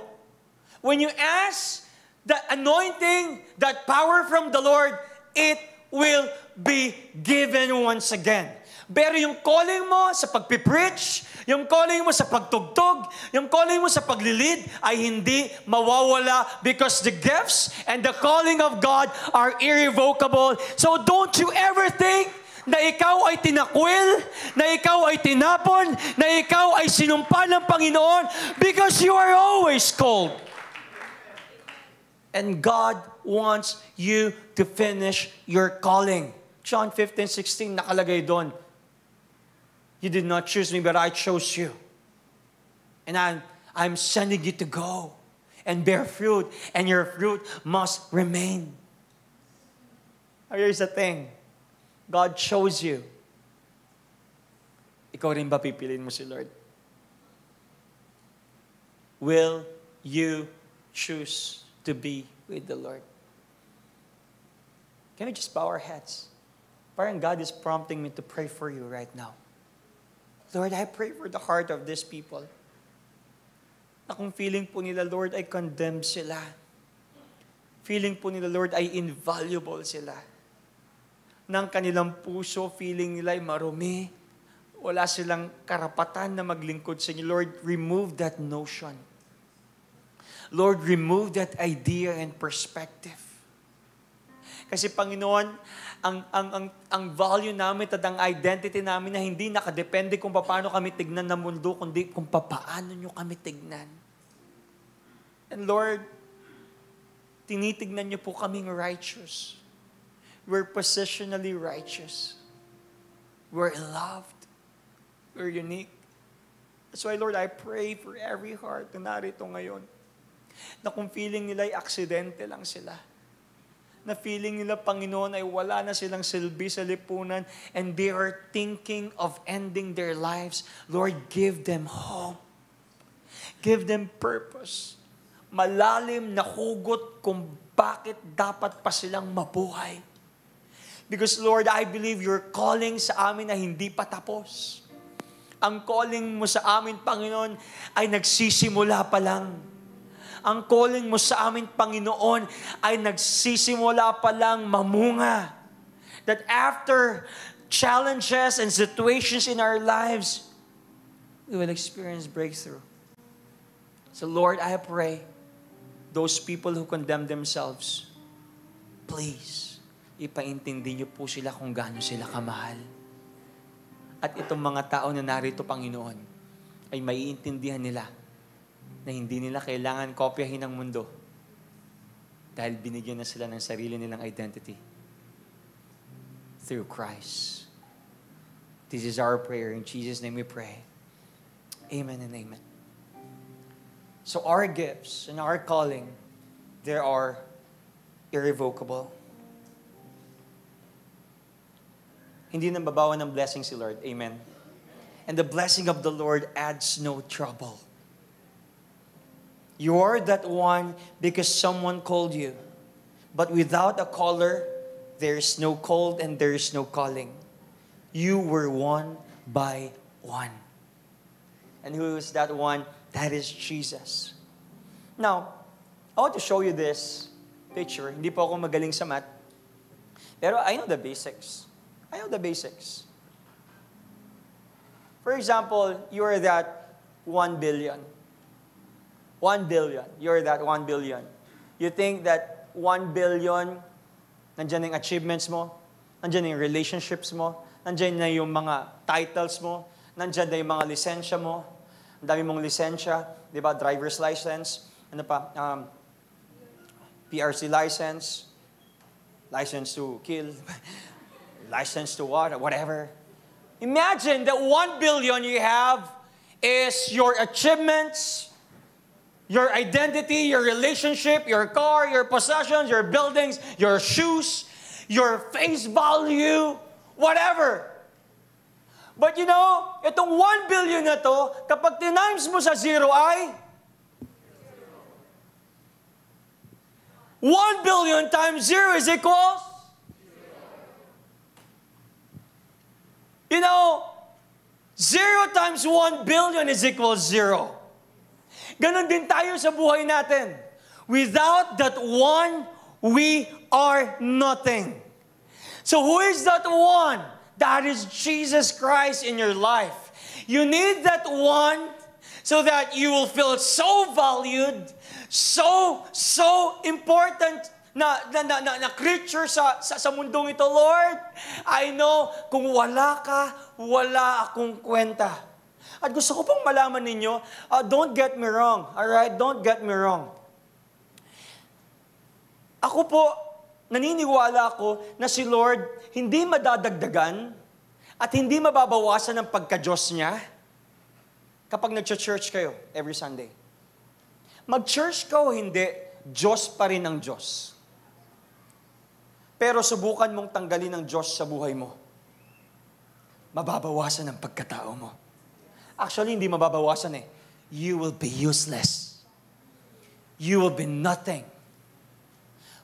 when you ask the anointing, that power from the Lord, it will be given once again. Pero yung calling mo sa pagpipreach, yung calling mo sa pagtugtog, yung calling mo sa paglilid ay hindi mawawala because the gifts and the calling of God are irrevocable. So don't you ever think na ikaw ay tinakwil, na ikaw ay tinapon, na ikaw ay sinumpa ng Panginoon because you are always called. And God wants you to finish your calling. John 15:16 nakalagay doon. You did not choose me, but I chose you. And I'm sending you to go and bear fruit, and your fruit must remain. Here's the thing. God chose you. Ikaw rin ba pipiliin mo si Lord? Will you choose to be with the Lord? Can we just bow our heads? Parang God is prompting me to pray for you right now. Lord, I pray for the heart of these people. Na kung feeling po nila, Lord, ay condemned sila. Feeling po nila, Lord, ay invaluable sila. Nang kanilang puso, feeling nila ay marumi. Wala silang karapatan na maglingkod sa inyo. Lord, remove that notion. Lord, remove that idea and perspective. Kasi Panginoon, ang value namin at ang identity namin na hindi nakadepende kung paano kami tignan ng mundo, kundi kung paano nyo kami tignan. And Lord, tinitignan nyo po kaming righteous. We're positionally righteous. We're loved. We're unique. That's why, Lord, I pray for every heart na narito ngayon, na kung feeling nila ay aksidente lang sila, na feeling nila, Panginoon, ay wala na silang silbi sa lipunan and they are thinking of ending their lives. Lord, give them hope. Give them purpose. Malalim na hugot kung bakit dapat pa silang mabuhay. Because Lord, I believe your calling sa amin na hindi pa tapos. Ang calling mo sa amin, Panginoon, ay nagsisimula pa lang. Ang calling mo sa amin, Panginoon, ay nagsisimula pa lang mamunga. That after challenges and situations in our lives, we will experience breakthrough. So Lord, I pray, those people who condemn themselves, please, ipaintindi niyo po sila kung gaano sila kamahal. At itong mga tao na narito, Panginoon, ay maiintindihan nila na hindi nila kailangan kopyahin ang mundo dahil binigyan na sila ng sarili nilang identity through Christ. This is our prayer. In Jesus' name we pray. Amen and amen. So our gifts and our calling, they are irrevocable. Hindi nang babawan ng blessing si Lord. Amen. And the blessing of the Lord adds no trouble. You're that one because someone called you. But without a caller, there's no called and there's no calling. You were one by one. And who is that one? That is Jesus. Now, I want to show you this picture. Hindi po ako magaling sa math. Pero I know the basics. I know the basics. For example, you are that 1 billion. 1 billion. You're that 1 billion. You think that 1 billion, nandyan yung achievements mo, nandyan yung relationships mo, nandyan na yung mga titles mo, nandyan na yung mga lisensya mo, ang dami mong lisensya, di ba? Driver's license, ano pa? PRC license, license to kill, license to what, whatever. Imagine that 1 billion you have is your achievements, your identity, your relationship, your car, your possessions, your buildings, your shoes, your face value, whatever. But you know, itong 1 billion na to, kapag tinimes mo sa zero ay 1 billion times 0 is equals, you know, 0 times 1 billion is equals 0. Ganon din tayo sa buhay natin. Without that one, we are nothing. So who is that one? That is Jesus Christ in your life. You need that one so that you will feel so valued, so important na creature sa mundong ito, Lord. I know, kung wala ka, wala akong kwenta. At gusto ko pong malaman ninyo, don't get me wrong, alright? Don't get me wrong. Ako po, naniniwala ako na si Lord hindi madadagdagan at hindi mababawasan ng pagka-Diyos niya kapag nag-church kayo every Sunday. Mag-church ka o hindi, Diyos pa rin ang Diyos. Pero subukan mong tanggalin ang Diyos sa buhay mo. Mababawasan ang pagkatao mo. Actually, hindi mababawasan eh. You will be useless. You will be nothing.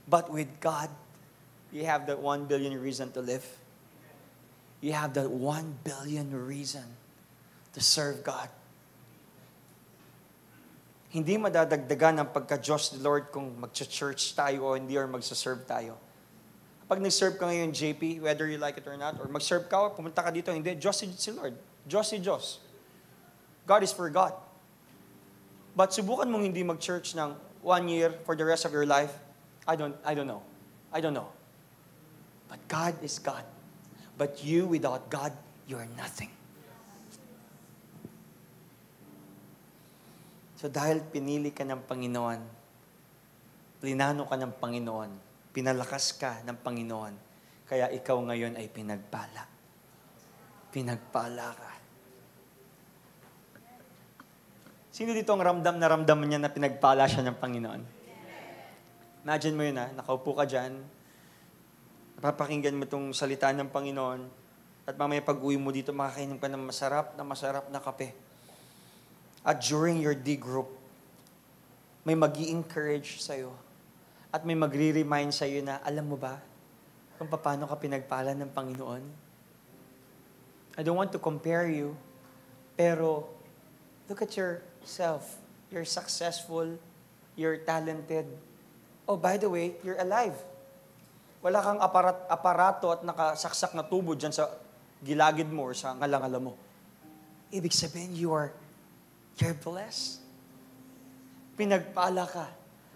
But with God, you have that 1 billion reason to live. You have that 1 billion reason to serve God. Hindi madadagdagan ang pagka-Diyos ni Lord kung mag-church tayo o hindi or magsaserve tayo. Pag nag-serve ka ngayon, JP, whether you like it or not, or mag-serve ka o pumunta ka dito, hindi, Diyos si Lord. Diyos si Diyos. God is for God. But subukan mong hindi mag-church ng 1 year for the rest of your life. I don't know. I don't know. But God is God. But you, without God, you're nothing. So dahil pinili ka ng Panginoon, plinano ka ng Panginoon, pinalakas ka ng Panginoon, kaya ikaw ngayon ay pinagpala. Pinagpala ka. Sino dito ang ramdam niya na pinagpala siya ng Panginoon? Imagine mo yun nakaupo ka dyan, Papakinggan mo itong salita ng Panginoon at mamaya pag-uwi mo dito, makakainom ka ng masarap na kape. At during your D group, may mag-i-encourage sa'yo at may magre-remind sa'yo na, alam mo ba kung paano ka pinagpala ng Panginoon? I don't want to compare you, pero look at yourself. You're successful, you're talented. Oh, by the way, you're alive. Wala kang aparato at nakasaksak na tubo dyan sa gilagid mo or sa ngalangala mo. Ibig sabihin, you're blessed. Pinagpala ka.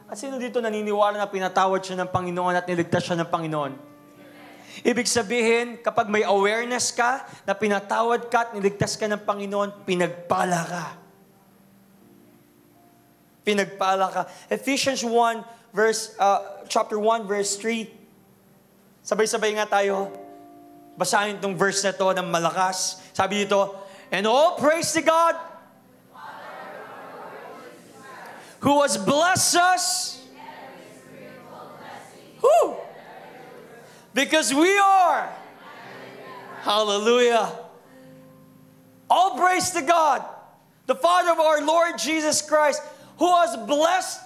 At sino dito naniniwala na pinatawad siya ng Panginoon at niligtas siya ng Panginoon? Ibig sabihin, kapag may awareness ka na pinatawad ka at niligtas ka ng Panginoon, pinagpala ka. Pinagpala ka. Ephesians 1, chapter 1, verse 3. Sabay-sabay nga tayo. Basahin itong verse na to ng malakas. Sabi dito, and all praise to God who has blessed us. Woo! Because we are. Hallelujah. All praise to God, the Father of our Lord Jesus Christ, who has blessed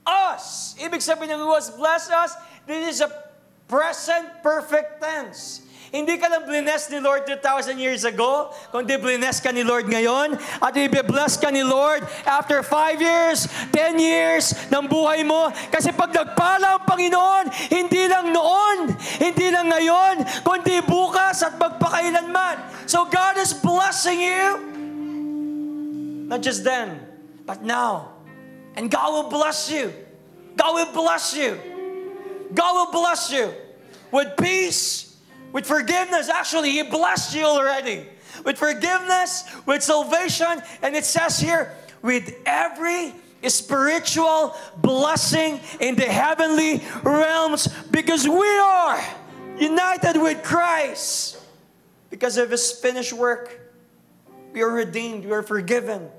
us. Ibig sabihin ng who has blessed us, this is a present perfect tense. Hindi ka lang blessed ni Lord 2,000 years ago, kundi blessed ka ni Lord ngayon, at i-bless ka ni Lord after 5 years, 10 years ng buhay mo. Kasi pag nagpala ang Panginoon, hindi lang noon, hindi lang ngayon, kundi bukas at magpakailanman. So God is blessing you, not just then, but now. And God will bless you. God will bless you. God will bless you with peace, with forgiveness. Actually, He blessed you already. With forgiveness, with salvation, and it says here, with every spiritual blessing in the heavenly realms, because we are united with Christ. Because of His finished work, we are redeemed, we are forgiven.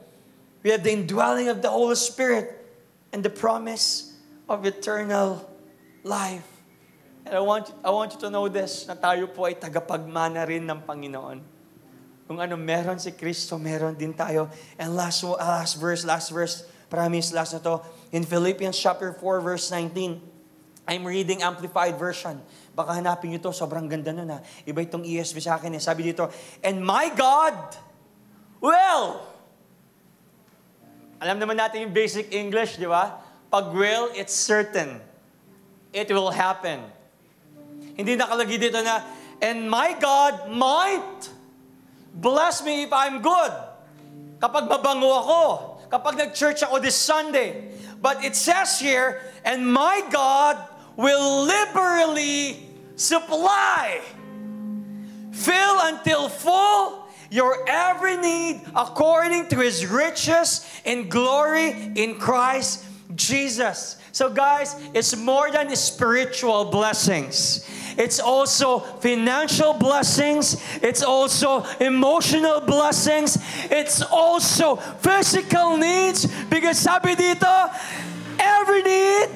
We have the indwelling of the Holy Spirit and the promise of eternal life. And I want you to know this, na tayo po ay tagapagmana rin ng Panginoon. Kung ano meron si Kristo, meron din tayo. And last verse, promise, last na to. In Philippians chapter 4, verse 19, I'm reading Amplified Version. Baka hanapin nyo to, sobrang ganda nun ha. Iba itong ESV sa akin. Sabi dito, and my God will. Alam naman natin yung basic English, di ba? Pag will, it's certain. It will happen. Hindi nakalagay dito na, and my God might bless me if I'm good. Kapag mabango ako, kapag nag-church ako this Sunday. But it says here, and my God will liberally supply, fill until full, your every need according to His riches in glory in Christ Jesus. So guys, it's more than spiritual blessings. It's also financial blessings. It's also emotional blessings. It's also physical needs. Because sabi dito, every need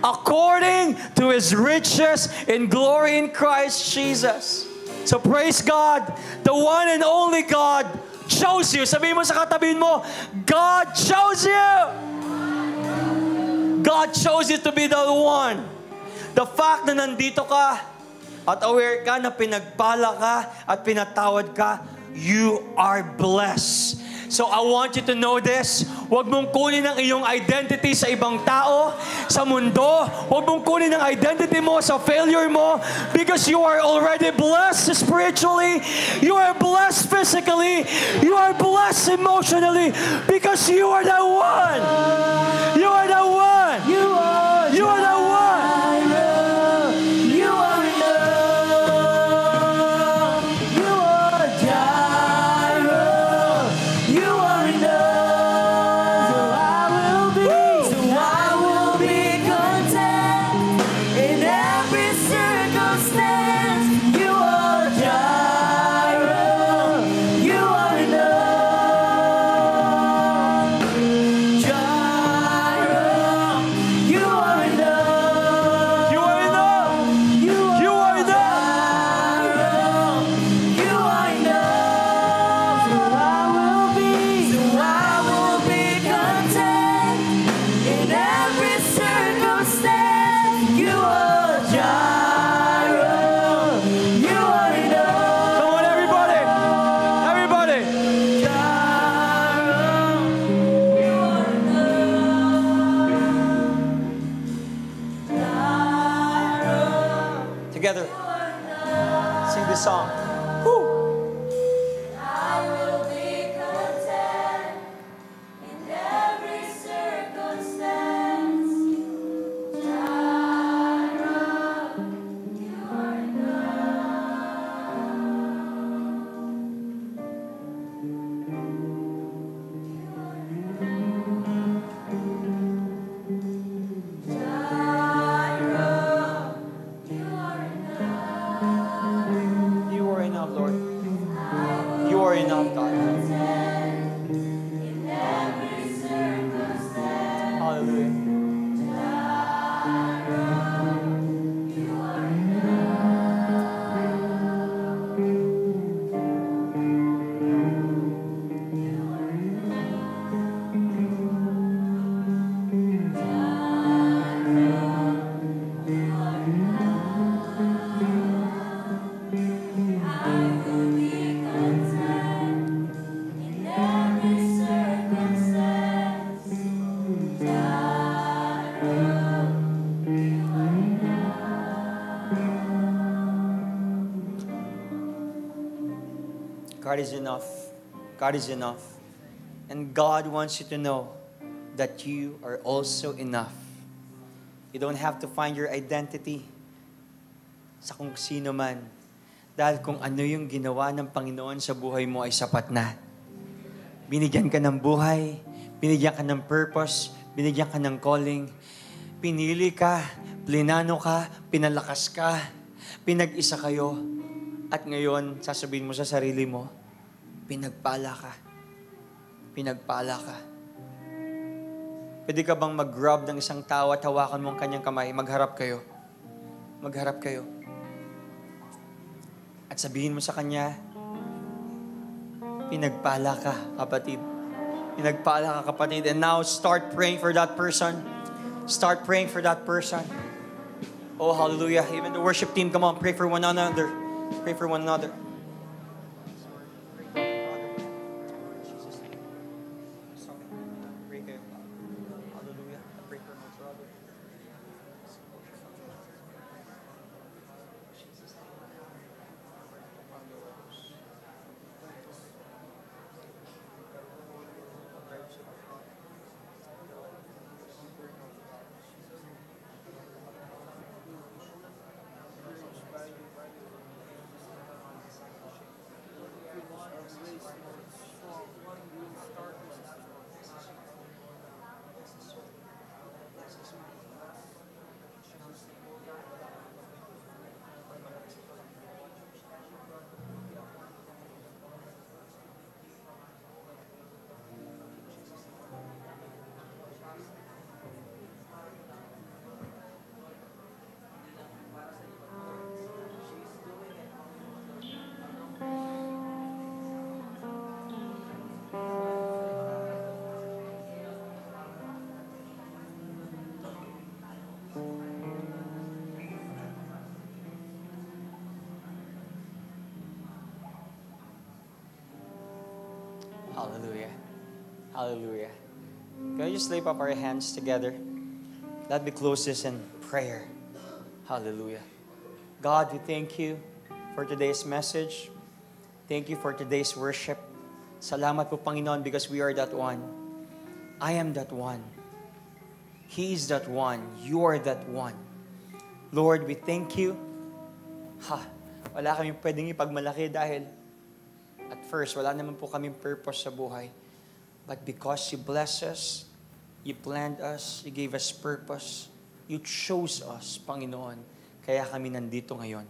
according to His riches in glory in Christ Jesus. So praise God, the one and only God chose you. Sabihin mo sa katabi mo, God chose you. God chose you to be the one. The fact na nandito ka at aware ka na pinagpala ka at pinatawad ka, you are blessed. So I want you to know this. Huwag mong kunin ang iyong identity sa ibang tao, sa mundo. Huwag mong kunin ang identity mo sa failure mo, because you are already blessed spiritually. You are blessed physically. You are blessed emotionally, because you are the one. You are the one. You are the one. You are enough. You are Jireh. You are enough. So I will be content in every circumstance. You are Jireh. You are enough. Jireh. are enough, God. Hallelujah. God is enough. God is enough. And God wants you to know that you are also enough. You don't have to find your identity sa kung sino man. Dahil kung ano yung ginawa ng Panginoon sa buhay mo ay sapat na. Binigyan ka ng buhay, binigyan ka ng purpose, binigyan ka ng calling. Pinili ka, plinano ka, pinalakas ka, pinag-isa kayo. At ngayon, sasabihin mo sa sarili mo, pinagpala ka. Pinagpala ka. Pwede ka bang mag-grab ng isang tao at hawakan mo ang kanyang kamay? Magharap kayo. Magharap kayo. At sabihin mo sa kanya, pinagpala ka, kapatid. Pinagpala ka, kapatid. And now, start praying for that person. Start praying for that person. Oh, hallelujah. Even the worship team, come on, pray for one another. Pray for one another. Hallelujah. Hallelujah. Can we just lift up our hands together? Let me close this in prayer. Hallelujah. God, we thank you for today's message. Thank you for today's worship. Salamat po, Panginoon, because we are that one. I am that one. He is that one. You are that one. Lord, we thank you. Wala kaming pwedeng ipagmalaki dahil at first, wala naman po kaming purpose sa buhay. But because you bless us, you planned us, you gave us purpose, you chose us, Panginoon. Kaya kami nandito ngayon.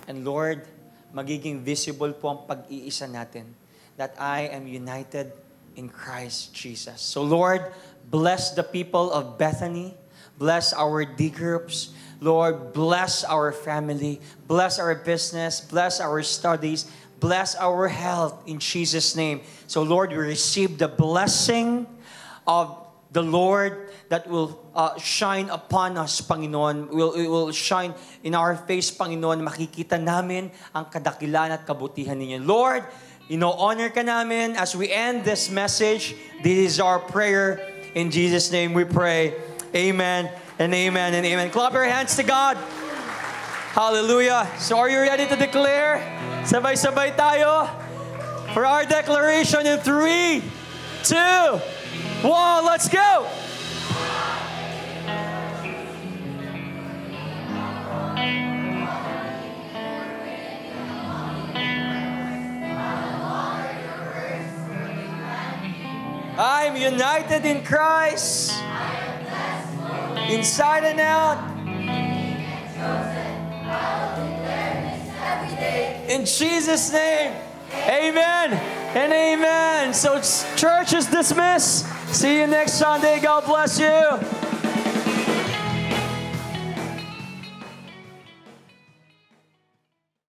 And Lord, magiging visible po ang pag-iisa natin that I am united in Christ Jesus. So Lord, bless the people of Bethany. Bless our D groups. Lord, bless our family. Bless our business. Bless our studies. Bless our health in Jesus' name. So Lord, we receive the blessing of the Lord that will shine upon us, Panginoon. It will shine in our face, Panginoon. Makikita namin ang kadakilan at kabutihan ninyo. Lord, honor ka namin as we end this message. This is our prayer. In Jesus' name we pray. Amen and amen and amen. Clap your hands to God. Hallelujah. So are you ready to declare? Sabay-sabay tayo for our declaration in 3, 2, 1. Let's go! I'm united in Christ, inside and out. In Jesus' name, Amen and amen. So church is dismissed. See you next Sunday. God bless you.